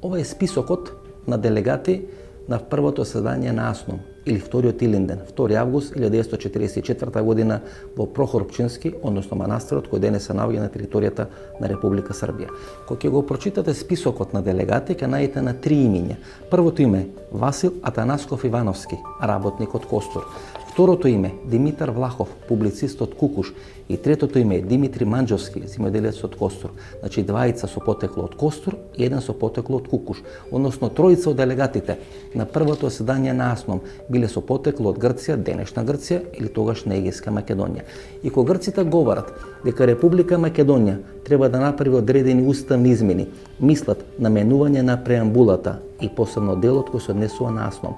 Ова е списокот на делегати на првото заседание на АСНОМ, или вториот Илинден, 2 август 1944 година во Прохорпчински, односно манастирот кој денес се наоѓа на територијата на Република Србија. Кога ќе го прочитате списокот на делегати, ќе најдете на 3 имиња. Првото име Васил Атанасков Ивановски, работник од Костур. Второто име Димитар Влахов, публицист од Кукуш, и третото име Димитри Манџовски, земјоделец од Костур. Значи двајца со потекло од Костур и еден со потекло од Кукуш. Односно тројца од делегатите на првото заседание на АСНОМ биле со потекло од Грција, денешна Грција или тогашна Егејска Македонија. И кога грците говорат дека Република Македонија треба да направи одредени уставни измени, мислат на менување на преамбулата и посебно делот кој се однесува на АСНОМ.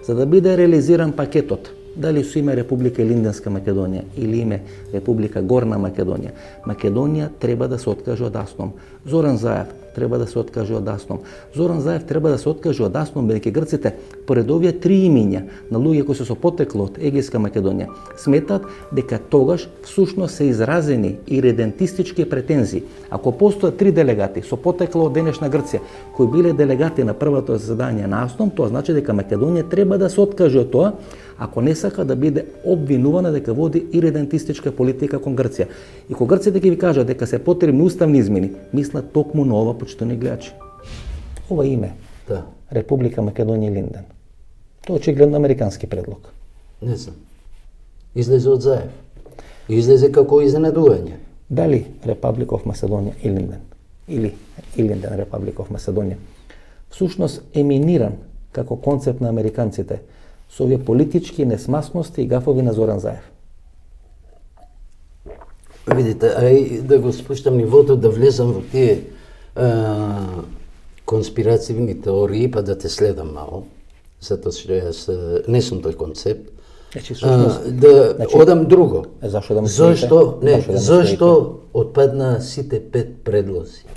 За да биде реализиран пакетот, дали со име Република Илинденска Македонија или име Република Горна Македонија, Македонија треба да се откаже од АСНОМ. Зоран Заев треба да се откаже од АСНОМ. Зоран Заев треба да се откаже од АСНОМ, бидејќи грците, поред овие 3 имиња на луѓе кои се со потекло од Егејска Македонија, сметат дека тогаш всушност се изразени иредентистички претензии. Ако постојат 3 делегати со потекло од денешна Грција, кои биле делегати на првото заседание на АСНОМ, тоа значи дека Македонија треба да се откаже од тоа, ако не сака да биде обвинувана дека води иредентистичка политика кон Грција. И кога грците ќе ви кажат дека се потребни уставни измени, мислат токму на ова, почитувани гледачи. Ова име, Република Македонија Илинден, тоа е очигледно американски предлог. Не знам. Излезе од Заев. Излезе како изненадување. Дали Република of Македонија Илинден или Илинден Република of Македонија всушност еминиран како концепт на американците со овие политички несмасности и гафови на Зоран Заев? Видите, ај да го спуштам нивото, да влезам во тие конспирацијни теории, па да те следам мало, затоа што јас не сум тој концепт. Да одам друго. Зашто да зашто отпадна сите 5 предлози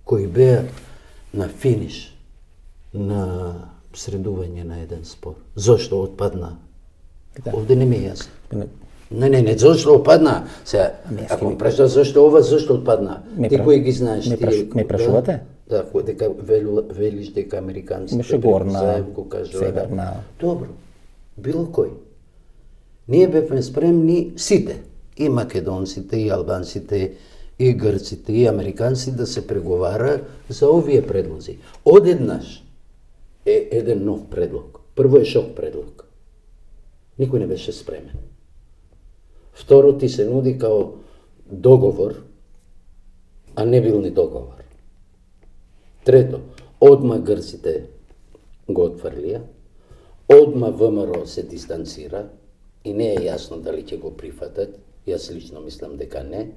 кои беа на финиш на средување на еден спор. Зошто отпадна? Овде не ми е јасно. Не, зошто отпадна? Сега, ако ме прашува зошто ова, зошто отпадна? Ти кои ги знаеш? Ме прашувате? Да, дека велиш дека американците имаше горна, Заев го кажува. северна. Добро, било кој. Ние бевме спремни сите, и македонците, и албанците, и грците, и американците да се преговара за овие предлози. Одеднаш е еден нов предлог. Прво е шок предлог. Никој не беше спремен. Второ, ти се нуди као договор, а не бил ни договор. Трето, одма грците го отфрлија, одма ВМРО се дистанцира и не е јасно дали ќе го прифатат, јас лично мислам дека не.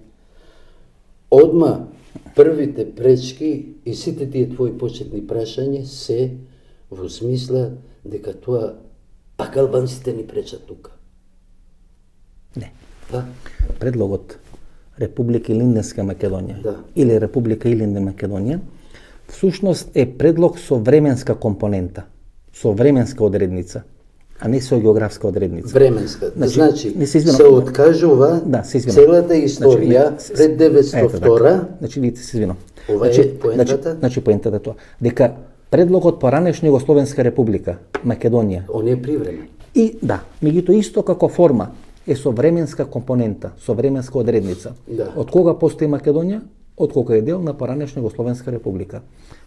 Одма првите пречки и сите тие твои почетни прашања се во смисла дека тоа пак албанците ни пречат тука. Не. Да? Предлогот Република Илинденска Македонија или Република Илинден Македонија всушност е предлог со временска компонента, со временска одредница, а не со географска одредница. Временска. Значи, не се извинам. се откажува целата историја пред 902. Значи, видите, се извинам. Ова е поентата? Значи, поентата тоа. Дека предлогот по ранешна Југословенска република, Македонија, он е привремен. и да, меѓутоа исто како форма е со временска компонента, со временска одредница. Да. Од кога постои Македонија? Од кога е дел на поранешна Југословенска република.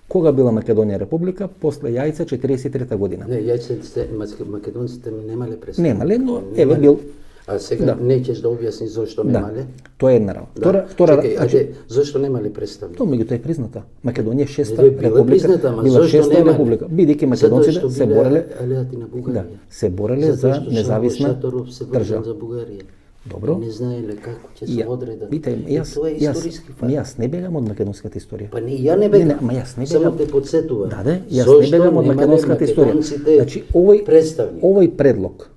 Кога била Македонија република? После Јајца 43 година. Не, јајците македонците немале представи. Немале, но еве бил. А сега не ќе да објасни зошто немале? Тоа е една работа. Да. Втора, Чекај, зошто немале представи? Тоа меѓутоа е призната. Македонија е шеста Не, била република, призната, ама била зошто шеста немале? република. Бидејќи македонците се бореле, алиати на Бугарија. да, се бореле за независна Шаторов се борел држава. за Бугарија. Добро. Не знаеле како ќе се одредат. Видите, Тоа е историски факт. јас не бегам од македонската историја. Па не, ја не бегам. Не, ама јас не Само бегам. те подсетувам. Да, јас не бегам од македонската историја. Значи, овој предлог,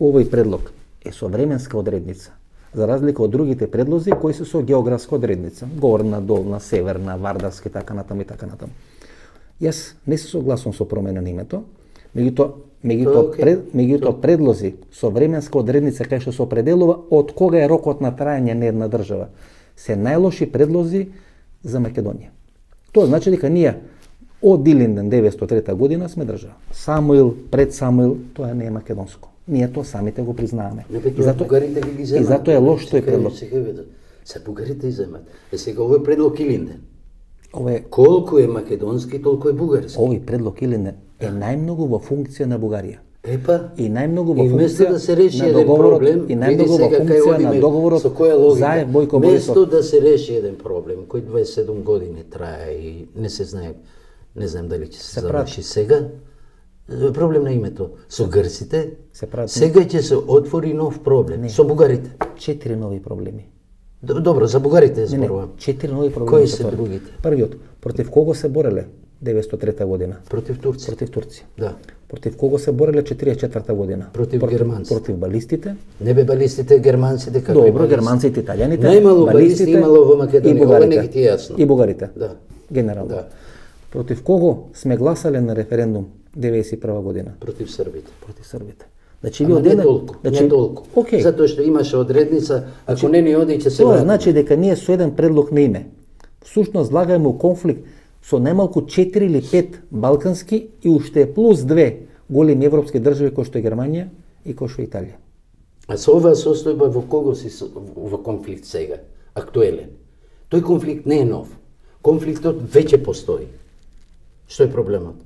овој предлог е со временска одредница. За разлика од другите предлози кои се со географска одредница, горна, долна, северна, вардарска и така натаму и така натаму. Јас не се согласувам со промена на името, меѓутоа предлози со временска одредница кај што се определува од кога е рокот на траење на една држава, се најлоши предлози за Македонија. Тоа значи дека ние од Илинден 903 година сме држава. Самуил, пред Самуил, тоа не е македонско. Ние тоа самите го признаваме. И затоа е лош тој предлог. Се бугарите иземат. Сега овој предлог Илинден. Ова е Колку е македонски, толку е бугарски. овој предлог Илинден е најмногу во функција на Бугарија. Епа, И најмногу во и вместо функција да се реши на еден договорот проблем, и најмногу во функција на договорот со која логика, Заев Бојко вместо Борисов. да се реши еден проблем кој 27 години трае и не се знае, не знам дали ќе се заврши сега, проблем на името со грците, Се прават сега ќе се отвори нов проблем со бугарите. 4 нови проблеми. Добро, за бугарите Не, зборувам. 4 нови проблеми. Кои се се отворени. другите? Првиот, против кого се бореле 903 година? Против Турци. Против Турција. Да. Против кого се бореле 44 година? Против германци. Против балистите. Не бе балистите, германците, како и Добро, балисти. германците, италијаните, Најмало балисти балистите имало во Македонија, и ова не бугарите. ги ти е јасно. И бугарите. Да. Генерално. Да. Против кого сме гласале на референдум 91 година? Против србите. Против србите. Значи Ама од не еден- толку, значи, не толку. Океј. Затоа што имаше одредница, ако не ни оди ќе се Тоа врати. значи дека ние со еден предлог на име всушност влагаме у конфликт со најмалку 4 или 5 балкански и уште плюс 2 големи европски држави кои што е Германија и кои што е Италија. А со оваа состојба во кого си во конфликт сега? Актуелен. Тој конфликт не е нов. Конфликтот веќе постои. Што е проблемот?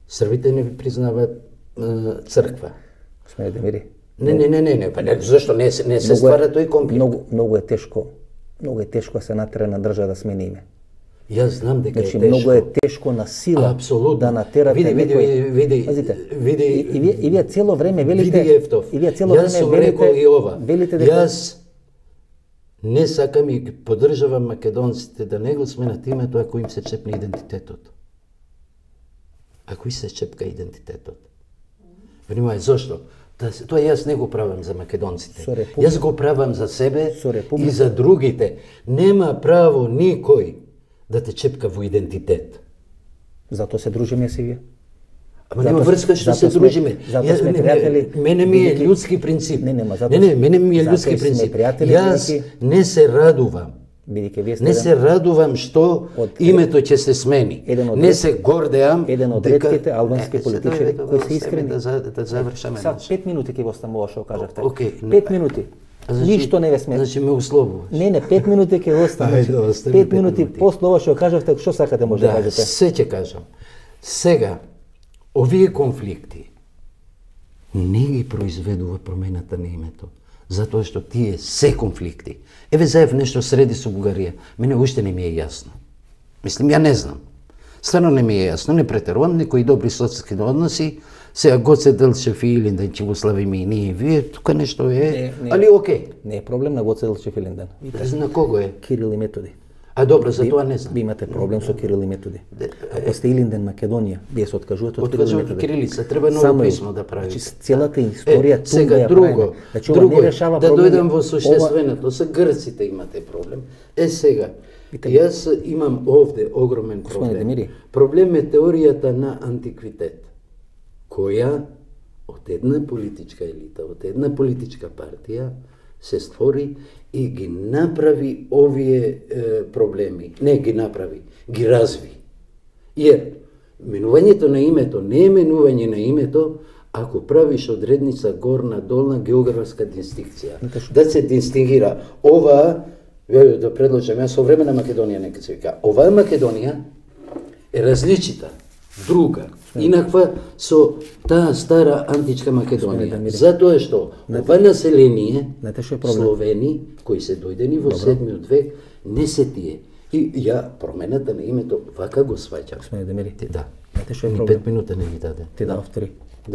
Србите не признаваат црква. Сме да мири. Не, па зашто не се ствара тој конфликт? Многу е тешко да се натера на држава да смени име. Јас знам дека Значи е тешко. многу е тешко на сила Апсолутно. да натерате некој. Пазите, и вие цело време велите. Види Ефтов. И вие цело Јас време сум велите. рекол и ова. Велите дека Јас не сакам и ги поддржавам македонците да не го сменат името ако им се чепне идентитетот. Ако и се чепка идентитетот. Внимај, зошто? Тоа јас не го правам за македонците. Со република. Јас го правам за себе Со република. и за другите. Нема право никој да те чепка во идентитет. затоа се дружиме се вие. Ама нема врска што се дружиме. Затоа сме пријатели. Мене ми е ljudски принцип. затоа мене ми е ljudски сме принцип. пријатели, Јас не се радувам. Бидејќи вие сте Не се радувам што од- името ќе се смени. Еден од Не ред- се гордеам. еден од дека- ретките албански Е, политичари сега кои се искрени. Да завршаме. Сад 5 минути ќе го оставам ова што кажавте. Океј. 5 минути. Ништо не ве сме. Значи ме условуваш. Не, 5 минути ќе го оставам. Ајде, остави 5 5 минути минути. после ова што кажавте, што сакате може да Да, кажете? се ќе кажам. Сега, овие конфликти не ги произведува промената на името, затоа што тие се конфликти. Еве Заев нешто среди со Бугарија, мене уште не ми е јасно. Мислим, ја не знам. Стварно не ми е јасно, не претерувам, некои добри соцски односи, сега Гоце Делчев и Илинден ќе го славиме и ние и вие, тука нешто е, Не. али окей. Не е проблем на Гоце Делчев Илинден. На кого е? Кирил и Методи. А добро, за тоа не знам. Ви имате проблем со Кирил и Методи. Ако сте Илинден, Македонија, вие се откажувате од Кирил и Откажувам Методи. кирилица, треба ново Само писмо да правите. Значи, целата историја сега тунга ја друго, правиме. Значи, ова друго не решава да проблеми. дојдам во Ова- суштественото, со грците имате проблем. Сега, Јас имам овде огромен проблем. Проблем е теоријата на антиквитет, која од една политичка елита, од една политичка партија се створи и ги направи овие проблеми. Не ги направи, ги разви. Jer менувањето на името не е менување на името ако правиш одредница горна, долна, географска дистинкција. Да се дистингира ова, да предложам, јас со време на Македонија нека се вика, оваа Македонија е различита, друга, инаква со таа стара античка Македонија. Затоа што ова население, Словени, кои се дојдени во 7 век, не се тие. И ја промената на името вака го сваќам. Да. Ни 5 минута не ми даде. Ти дав 3.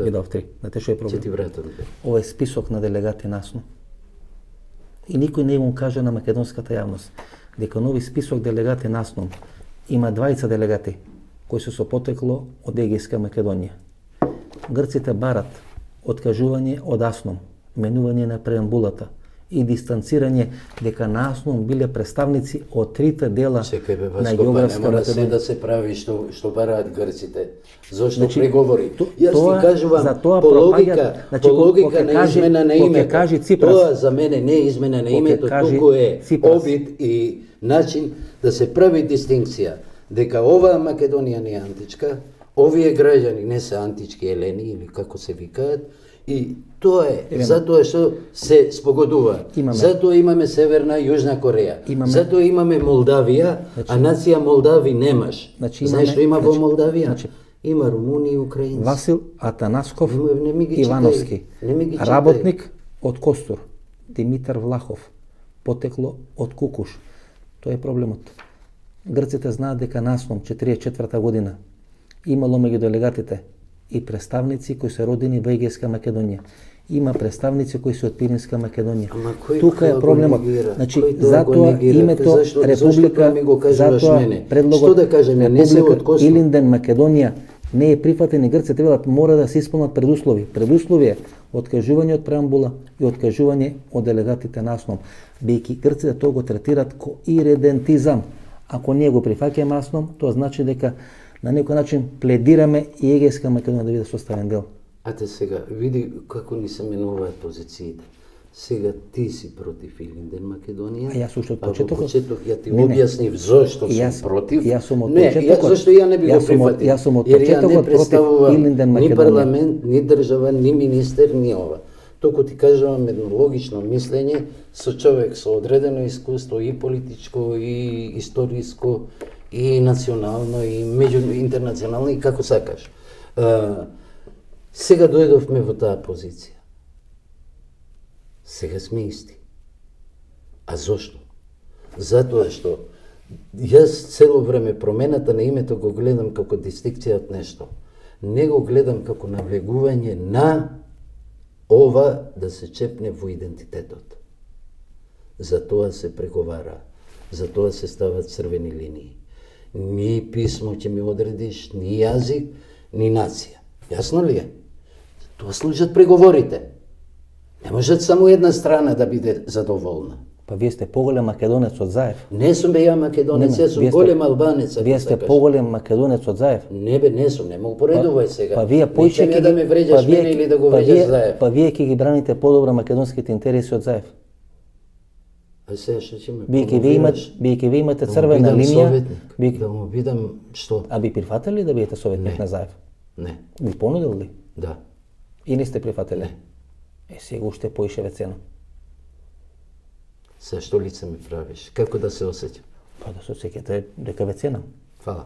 Ти дав 3. Знаете што е проблем? Ти вратам. Ова е список на делегати насно. И никој не го каже на македонската јавност дека нови список делегати насно има 20 делегати кои се со потекло од Егејска Македонија. Грците барат откажување од Асном, менување на преамбулата и дистанцирање дека на Асном биле представници од трите дела на географска Македонија. Не мора да се прави што бараат грците. Зошто преговори? Јас ти кажувам, по логика на измена на името. Тоа за мене не е измена на името, туку е обид и начин да се прави дистинкција дека оваа Македонија не е античка, овие граѓани не се антички елени или како се викаат, и тоа е затоа што се спогодува. Затоа имаме Северна и Јужна Кореја. Затоа имаме Молдавија, а нација Молдави немаш. Знаеш што има во Молдавија? Има румуни и украинци. Васил Атанасков Ивановски, работник од Костур. Димитар Влахов, потекло од Кукуш. Тоа е проблемот. Грците знаат дека наслом 44 година имало меѓу делегатите и представници кои се родени во Егејска Македонија. Има представници кои се од Пиринска Македонија. Тука е проблемот. Значи, затоа името Република, затоа предлогот Република Илинден Македонија не е прифатен и грците велат мора да се исполнат предуслови. Предуслови е откажување од преамбула и откажување од делегатите на Асном. Бидејќи грците тоа го третират ко иредентизам. Ако ние го прифаќаме Асном, тоа значи дека на некој начин пледираме и Егејска Македонија да биде составен дел. Ате сега, види како ни се менуваат позициите. Сега ти си против Илинден Македонија, а јас уште од почетокот ја ти објаснив зошто сум против. Јас сум од почетокот. Зошто ја не би го прифатил. Јас сум од почетокот против Илинден Македонија. Ни парламент, ни држава, ни министер, ни ова. Току ти кажувам едно логично мислење со човек со одредено искуство и политичко, и историско, и национално, и интернационално, и како сакаш. Сега дојдовме во таа позиција. Сега сме исти. А зошто? Затоа што јас цело време промената на името го гледам како дистинкција од нешто. Не го гледам како навлегување на ова да се чепне во идентитетот. Затоа се преговара, затоа се стават црвени линии. Ни писмо ќе ми одредиш, ни јазик, ни нација. Јасно ли е? Тоа служат преговорите. Не можат само една страна да биде задоволна. Па вие сте поголем македонец од Заев. Не сум бе ја македонец, јас сум голем албанец. Вие сте поголем македонец од Заев. Не бе, не сум, нема упоредувај сега. Па вие поише да ме вреđаш мене или да го вреđаш Заев. Па вие ќе ги браните подобро македонските интереси од Заев. А сега што ќе ме биејќи вие имате црвена линија, да му бидам што? А би прифатили да бидете советник на Заев? Не. Би понудил ли? Да. И не сте прифатили? Не. Сега уште поише цена. Са што лице ми правиш? Како да се осеќам? Па да се осеќате дека ве цена. Фала.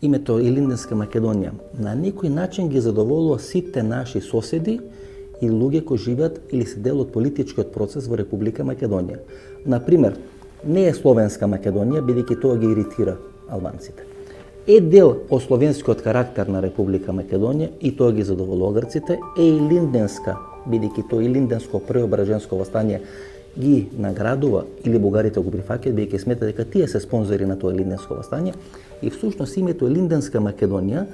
Името Илинденска Македонија на некој начин ги задоволува сите наши соседи и луѓе кои живеат или се дел од политичкиот процес во Република Македонија. Например, не е Словенска Македонија, бидејќи тоа ги иритира албанците. Е дел од словенскиот карактер на Република Македонија и тоа ги задоволува грците, е и Илинденска, бидејќи тоа Илинденско преображенско востание ги наградува или бугарите го прифаќаат, бидејќи сметаат дека тие се спонзори на тоа Илинденско востание, и всушност името Илинденска Македонија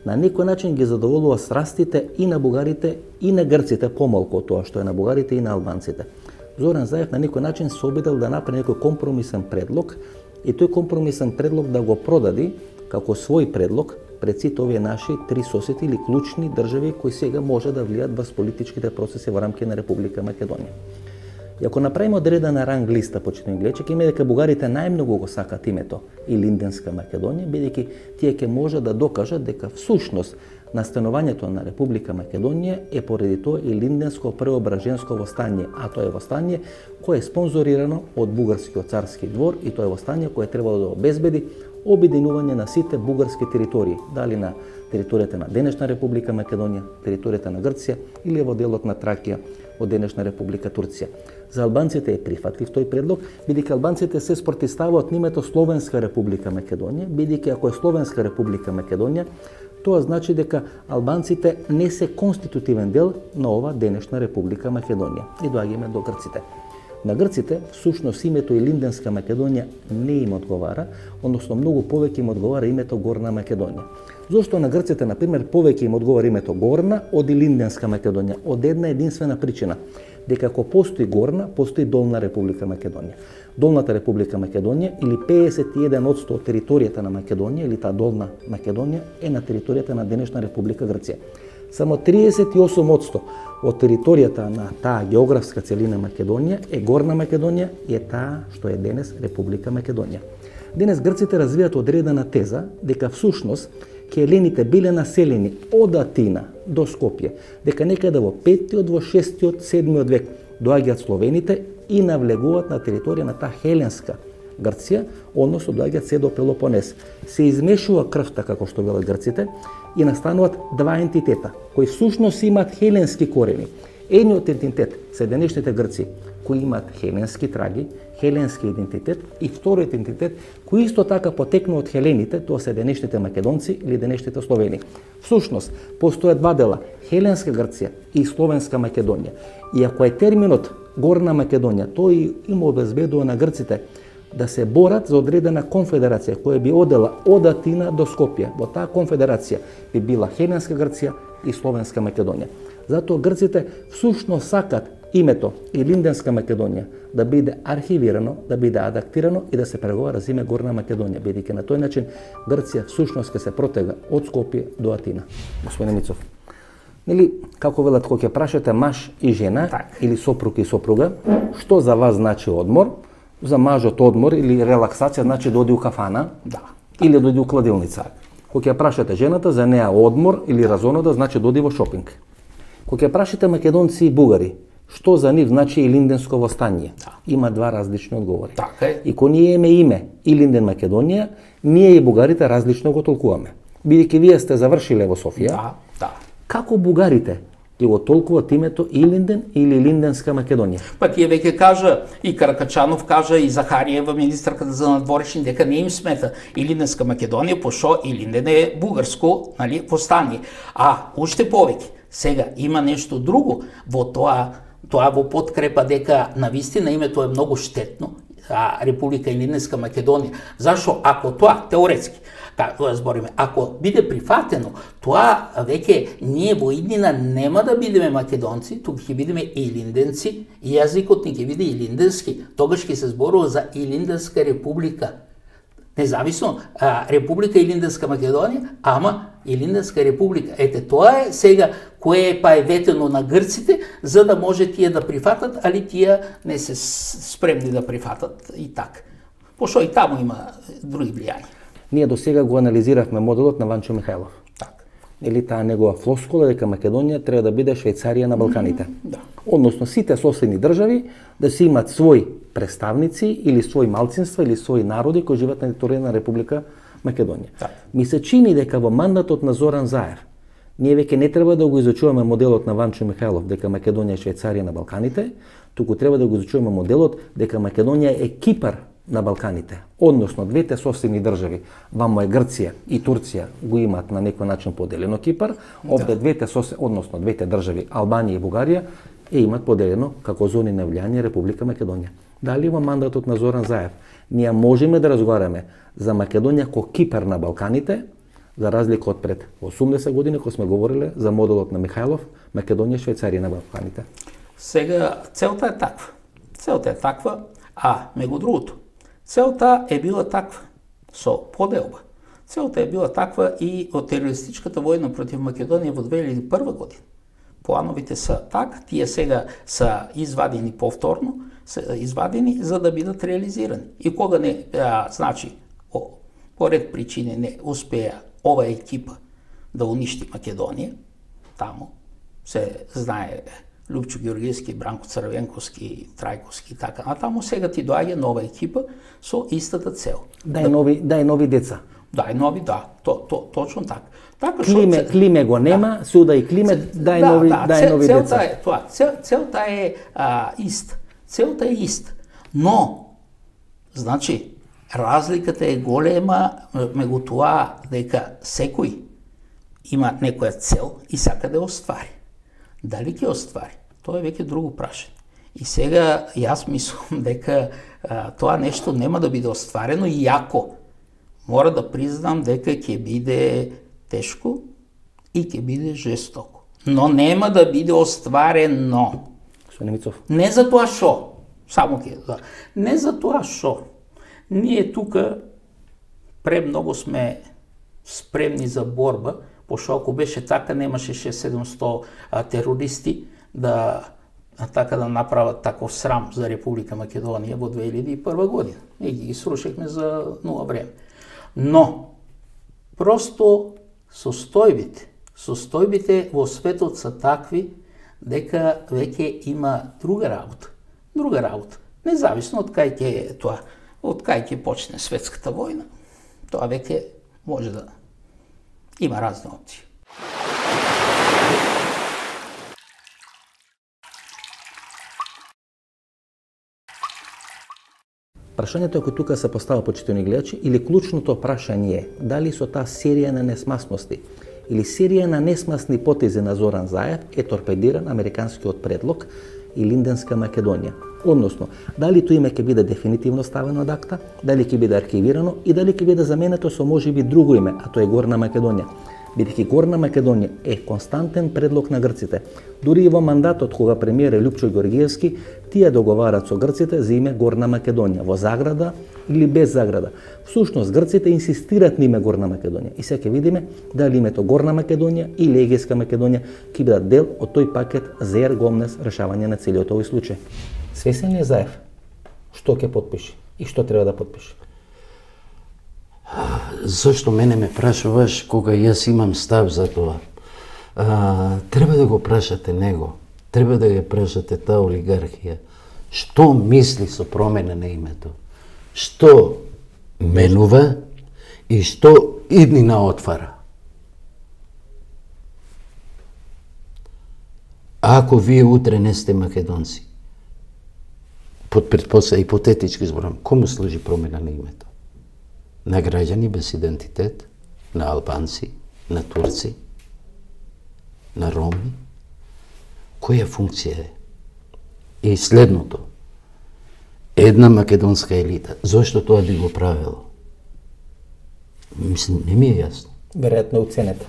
на некој начин ги задоволува страстите и на бугарите и на грците, помалку од тоа што е на бугарите и на албанците. Зоран Заев на некој начин се обидел да направи некој компромисен предлог и тој компромисен предлог да го продади како свој предлог пред сите овие наши три соседи или клучни држави кои сега може да влијат врз политичките процеси во рамки на Република Македонија. И ако направиме одредена ранг листа, почитувани гледачи, ќе има дека бугарите најмногу го сакат името Илинденска Македонија, бидејќи тие ќе може да докажат дека всушност настанувањето на Република Македонија е поради тоа Илинденско преображенско востание, а тоа е востание кое е спонзорирано од бугарскиот царски двор и тоа е востание кое требало да обезбеди обединување на сите бугарски територии, дали на територијата на денешна Република Македонија, територијата на Грција или во делот на Тракија од денешна Република Турција. За албанците е прифатлив тој предлог, бидејќи албанците се спротивставаат името Словенска Република Македонија, бидејќи ако е Словенска Република Македонија, тоа значи дека албанците не се конститутивен дел на ова денешна Република Македонија. И доаѓаме до грците. На грците, всушност името Илинденска Македонија не им одговара, односно многу повеќе им одговара името Горна Македонија. Зошто на грците, например, повеќе им одговара името Горна од Илинденска Македонија? Од една единствена причина, дека ако постои Горна, постои Долна Република Македонија. Долната Република Македонија или 51% од територијата на Македонија или таа Долна Македонија е на територијата на денешна Република Грција. Само 38% од територијата на таа географска целина Македонија е Горна Македонија и е таа што е денес Република Македонија. Денес грците развијат одредена теза дека всушност келените биле населени од Атина до Скопје, дека некаде во 5-тиот, во 6-тиот, 7-тиот век доаѓаат словените и навлегуваат на територија на таа хеленска Грција, односно доаѓаат се до Пелопонес. Се измешува крвта, како што велат грците, и настануваат два ентитета, кои всушност имаат хеленски корени. Едниот ентитет се денешните грци, кои имаат хеленски траги, хеленски идентитет, и вториот ентитет, кои исто така потекнува од хелените, тоа се денешните македонци или денешните словени. Всушност, постојат два дела, хеленска Грција и словенска Македонија. И ако е терминот Горна Македонија, тој им обезбедува на грците да се борат за одредена конфедерација која би одела од Атина до Скопје. Во таа конфедерација би била Хеленска Грција и Словенска Македонија. Затоа грците всушност сакат името Илинденска Македонија да биде архивирано, да биде адаптирано и да се преговара за име Горна Македонија, бидејќи на тој начин Грција всушност ќе се протега од Скопје до Атина. Господин Мицов, нели како велат кога ќе прашате маж и жена или сопруг и сопруга, што за вас значи одмор? За мажот одмор или релаксација значи да оди у кафана, или да оди у кладилница. Кога ќе прашате жената, за неа одмор или разонода значи да оди во шопинг. Кога ќе прашате македонци и бугари, што за нив значи Илинденско востание? Има два различни одговори. И кога ние имаме име Илинден Македонија, ние и бугарите различно го толкуваме. Бидејќи вие сте завршиле во Софија, како бугарите ќе го толкуват името Илинден или Илинденска Македонија? Па тие веќе кажа, и Каракачанов кажа, и Захариева, министрката за надворешни, дека не им смета Илинденска Македонија, пошто Илинден е бугарско, нали, востание. А уште повеќе, сега има нешто друго во тоа во подкрепа дека навистина името е многу штетно, Република Илинденска Македонија. Зашо ако тоа теоретски, тоа збориме, ако биде прифатено, тоа веќе ние во иднина нема да бидеме македонци, туку ќе бидеме илинденци, и јазикот ни ќе биде илинденски, тогаш ќе се зборува за Илинденска република. Независно, Република Илинденска Македонија, ама Илинденска република. Ете, тоа е сега кое па е ветено на грците, за да може тие да прифатат, али тие не се спремни да прифатат и така. Пошто и таму има други влијања. Ние до сега го анализиравме моделот на Ванчо Михајлов. Или таа негова флоскула дека Македонија треба да биде Швајцарија на Балканите. Односно сите соседни држави да си имат своји представници или своји малцинства или своји народи кои живеат на територија на Република Македонија. Ми се чини дека во мандатот на Зоран Заев ние веќе не треба да го изучуваме моделот на Ванчо Михајлов дека Македонија е Швајцарија на Балканите, туку треба да го изучуваме моделот дека Македонија е Кипар на Балканите. Односно, двете соседни држави, вамо е Грција и Турција, го имаат на некој начин поделено Кипар, овде двете држави, Албанија и Бугарија, имаат поделено како зони на влијание Република Македонија. Дали во мандатот на Зоран Заев ние можеме да разговараме за Македонија ко Кипар на Балканите, За разлика од пред 80 години, кога сме говориле за моделот на Михајлов, Македонија, Швајцарија на Балканите. Сега, целта е таква. Целта е таква, а меѓу другото, целта е била таква со поделба. Целта е била таква и од терористичката војна против Македонија во 2001 година. Плановите са така, тие сега са извадени повторно, са извадени за да бидат реализирани. И кога не, значи, по ред причини не успеа ова екипа да уништи Македонија, таму се знае Лјупчо Ѓоргиевски, Бранко Црвенковски, Трајковски и така. А таму сега ти доаѓа нова екипа со истата цел. Дај нови деца. Дај нови, да, точно така. Така Климе го нема, суда и Климе, дај нови деца. Целта е тоа. Целта е иста. Целта е иста. Но, значи, разликата е голема меѓу тоа дека секој има некоја цел и сака да ја оствари. Дали ќе оствари? Тоа е веќе друго прашање. И сега јас мислам дека тоа нешто нема да биде остварено, иако мора да признам дека ќе биде тешко и ќе биде жестоко. Но нема да биде остварено. Не за тоа шо, само не за тоа шо. Ние тука премногу сме спремни за борба, пошто ако беше така немаше 600-700 терористи да направат таков срам за Република Македонија во 2001 година. И ги срушихме за нула време. Но, просто состојбите во светот са такви дека веќе има друга работа. Независно од кај ќе тоа, од кај ќе почне светската војна, тоа веќе може да има разни опции. Прашањето кој тука се постава, почитувани гледачи, или клучното прашање е дали со таа серија на несмасности или серија на несмасни потези на Зоран Заев е торпедиран американскиот предлог и Линденска Македонија. Односно, дали тоа име ќе биде дефинитивно ставено од акта, дали ќе биде архивирано и дали ќе биде заменето со можеби друго име, а тоа е Горна Македонија. Бидејќи Горна Македонија е константен предлог на грците. Дури и во мандатот кога премиер е Лјупчо Ѓоргиевски, тие договарат со грците за име Горна Македонија, во заграда или без заграда. Всушност, грците инсистират на име Горна Македонија и сега ќе видиме дали името Горна Македонија или Егејска Македонија ќе бидат дел од тој пакет за ергомнес решавање на целиот овој случај. Свесен ли е Заев што ќе потпише и што треба да потпише? Зошто мене ме прашуваш кога јас имам став за тоа? Треба да го прашате него. Треба да ја прашате таа олигархија. Што мисли со промена на името? Што менува и што иднина отвара? Ако вие утре не сте македонци, под предпоставка ипотетички зборам, кому служи промена на името? На граѓани без идентитет, на албанци, на турци, на роми? Која функција е? И следното, една македонска елита, зошто тоа би го правило? Мислим, не ми е јасно. Веројатно уценета.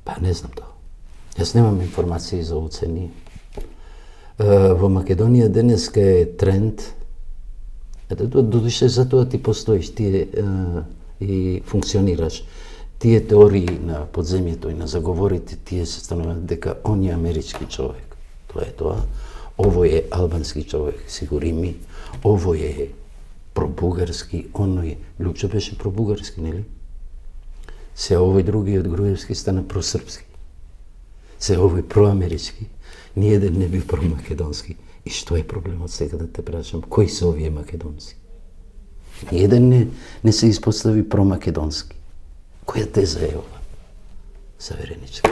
Па не знам тоа. Јас немам информации за уцени. Во Македонија денеска е тренд. Додуше за тоа ти постоиш, тие и функционираш. Тие теории на подземјето и на заговорите, тие се становат дека он е амерички човек. Тоа е тоа. Овој е албански човек, сигури ми. Овој е пробугарски, оној Лјупчо беше пробугарски, нели? Се овој другиот Груевски стана просрпски. Се овој проамерички. Ниеден не бил промакедонски. И што е проблемот сега да те прашам? Кои се овие македонци? Ниеден не се испостави промакедонски. Која теза е ова? Савереничка.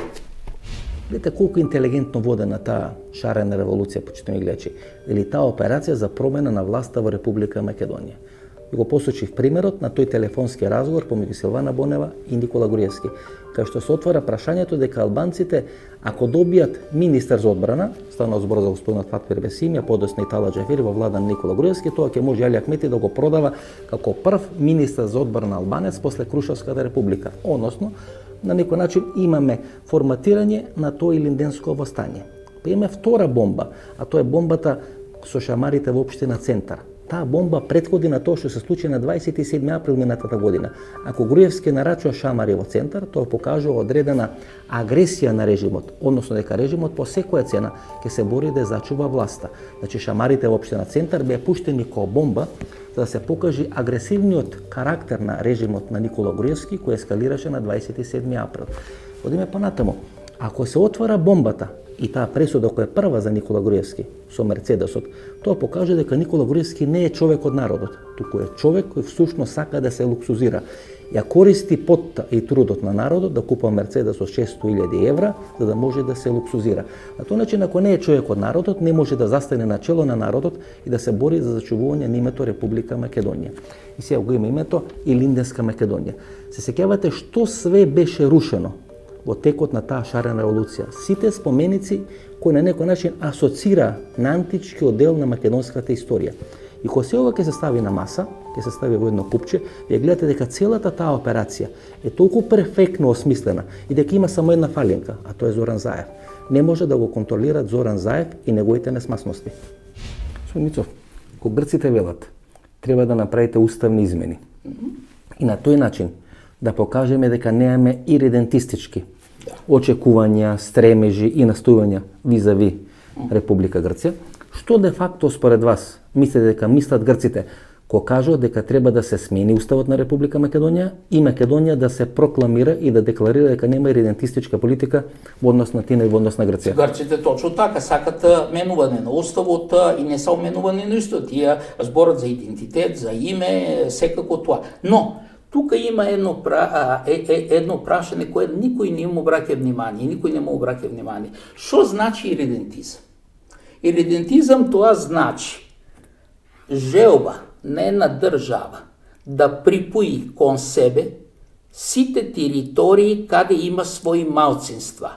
Видите колку интелигентно водена таа шарена револуција, почитувани гледачи, или таа операција за промена на власта во Република Македонија. И го посочив примерот на тој телефонски разговор помеѓу Силвана Бонева и Никола Груевски, кај што се отвара прашањето дека албанците, ако добијат министер за одбрана, станува збор за господинот Фатмир Бесим, подоцна и Тала Џафери во влада на Никола Груевски, тоа ќе може Али Ахмети да го продава како прв министер за одбрана албанец после Крушевската република. Односно, на некој начин имаме форматирање на тоа илинденско востање. Па имаме втора бомба, а тоа е бомбата со шамарите во општина Центар. Таа бомба претходи на тоа што се случи на 27 април минатата година. Ако Груевски нарачува шамари во Центар, тоа покажува одредена агресија на режимот, односно дека режимот по секоја цена ќе се бори да зачува власта. Значи шамарите во општина Центар беа пуштени како бомба за да се покаже агресивниот карактер на режимот на Никола Груевски кој ескалираше на 27 април. Одиме понатаму. Ако се отвара бомбата и таа пресуда која е прва за Никола Груевски со Мерцедесот, тоа покажа дека Никола Груевски не е човек од народот, туку е човек кој всушност сака да се луксузира. Ја користи потта и трудот на народот да купува Мерцедес од 600.000 евра за да може да се луксузира. На тој начин, ако не е човек од народот, не може да застане на чело на народот и да се бори за зачувување на името Република Македонија. И сега го има името Илинденска Македонија. Се сеќавате што све беше рушено во текот на таа шарена револуција. Сите споменици кои на некој начин асоцира на античкиот дел на македонската историја. И кога се ова ќе се стави на маса, ќе се стави во едно купче, вие гледате дека целата таа операција е толку перфектно осмислена и дека има само една фалинка, а тоа е Зоран Заев. Не може да го контролира Зоран Заев и неговите несмасности. Господин Мицов, кога грците велат, треба да направите уставни измени. И на тој начин да покажеме дека немаме иридентистички очекувања, стремежи и настојувања визави Република Грција. Што де факто според вас мислите дека мислат грците кога кажат дека треба да се смени уставот на Република Македонија и Македонија да се прокламира и да декларира дека нема иридентистичка политика во однос на Тина и во однос на Грција? Грците точно така сакат менување на уставот и не само менување на исто, тие зборат за идентитет, за име, секако тоа. Но тука има едно прашање кое никој не му обраќа внимание, никој не му обраќа внимание. Што значи иридентизам? Иридентизам тоа значи желба на една држава да припои кон себе сите територии каде има своји малцинства.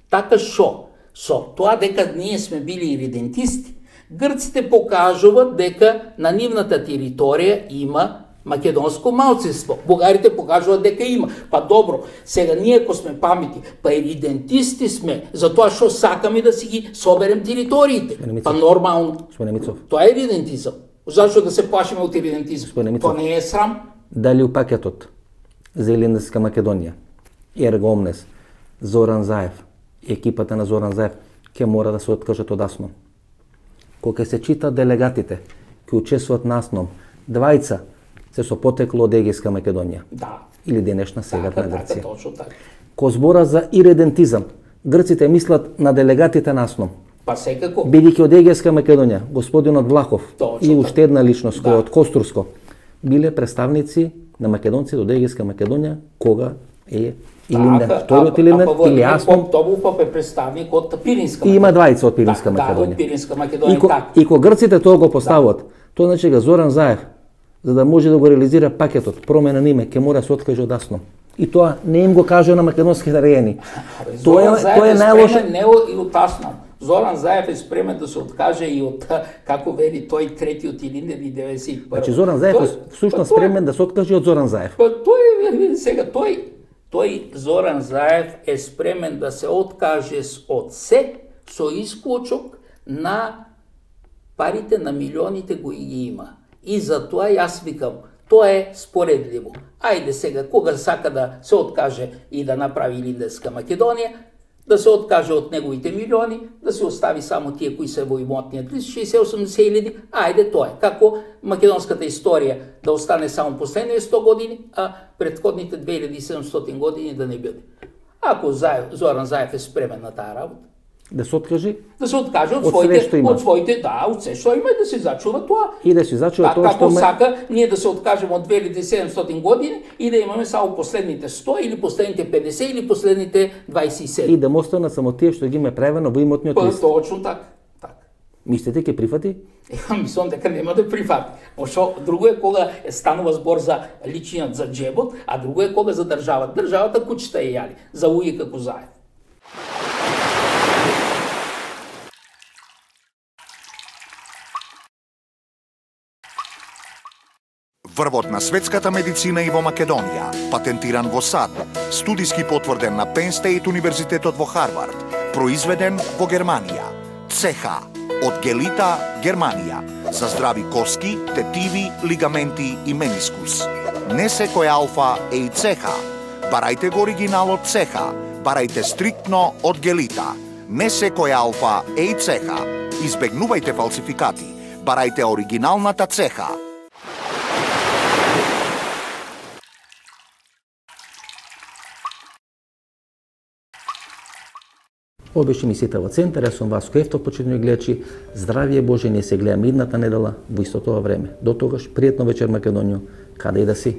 Така што, со тоа дека ние сме били иридентисти, грците покажуваат дека на нивната територија има македонско малцинство. Бугарите покажуваат дека има. Па добро, сега ние ако сме паметни, па иридентисти сме, затоа што сакаме да си ги соберем териториите. Па нормално. Тоа е иридентизам. Зашто да се плашиме од иридентизам? Тоа не е срам. Дали у пакетот за Илинденска Македонија, Ерго Омнес, Зоран Заев и екипата на Зоран Заев ќе мора да се откажат од АСНОМ. Кога се чита делегатите кои учествуваат на АСНОМ, двајца се со потекло од Егејска Македонија. Да. Или денешна Северна Грција. Точно така. Ко збора за иридентизам, грците мислат на делегатите на АСНОМ. Па секако. Бидејќи од Егејска Македонија, господинот Влахов Точно и уште една личност која од Костурско биле представници на македонците од Егејска Македонија кога е Илинден, вториот Илинден или АСНОМ. Тобупов е представник од Пиринска Македонија. Има двајца од Пиринска Македонија. Од Пиринска Македонија. И кога грците тоа го поставуваат, тоа значи дека Зоран Заев, за да може да го реализира пакетот промена на име, ќе мора да се откаже од АСНОМ. И тоа не им го кажа на македонските рајани. Тоа е најлоше. Не и од АСНОМ. Зоран Заев е спремен да се откаже и од, како вели тој, третиот Илинден и 91. Значи Зоран Заев е всушност спремен да се откаже од Зоран Заев. Тој, сега, тој Зоран Заев е спремен да се откаже од се со исклучок на парите на милионите кои ги има. И затоа јас викам, тоа е споредливо. Ајде сега, кога сака да се откаже и да направи Илинденска Македонија, да се откаже од неговите милиони, да се остави само тие кои се во имотниот лист, 60-80 илјади, ајде тоа е. Како македонската историја да остане само последните 100 години, а претходните 2700 години да не биде. Ако Зоран Заев е спремен на таа работа, да се откаже? Да се откаже од своите, да, од се што има и да се зачува тоа. И да се зачува тоа што како сака ние да се откажеме од 2700 години и да имаме само последните 100 или последните 50 или последните 27. И да му останат само тие што ги има правено во имотниот лист. Точно така. Мислите ќе прифати? Мислам дека нема да прифати. Пошто друго е кога станува збор за личниот, за джебот, а друго е кога за државата. Државата куќата е јали, за уи како заед. Врвот на светската медицина и во Македонија, патентиран во САД, студиски потврден на Penn State Универзитетот во Харвард, произведен во Германија. ЦХ од Гелита, Германија, за здрави коски, тетиви, лигаменти и менискус. Не секој алфа е и ЦХ. Барајте го оригиналот ЦХ, барајте стриктно од Гелита. Не секој алфа е и ЦХ. Избегнувајте фалсификати, барајте оригиналната ЦХ. Ова беше емисијата во Центар, јас сум Васко Ефтов, почитувани гледачи. Здравје Боже, не се гледаме идната недела во истото време. До тогаш, пријатно вечер Македонијо, каде и да си.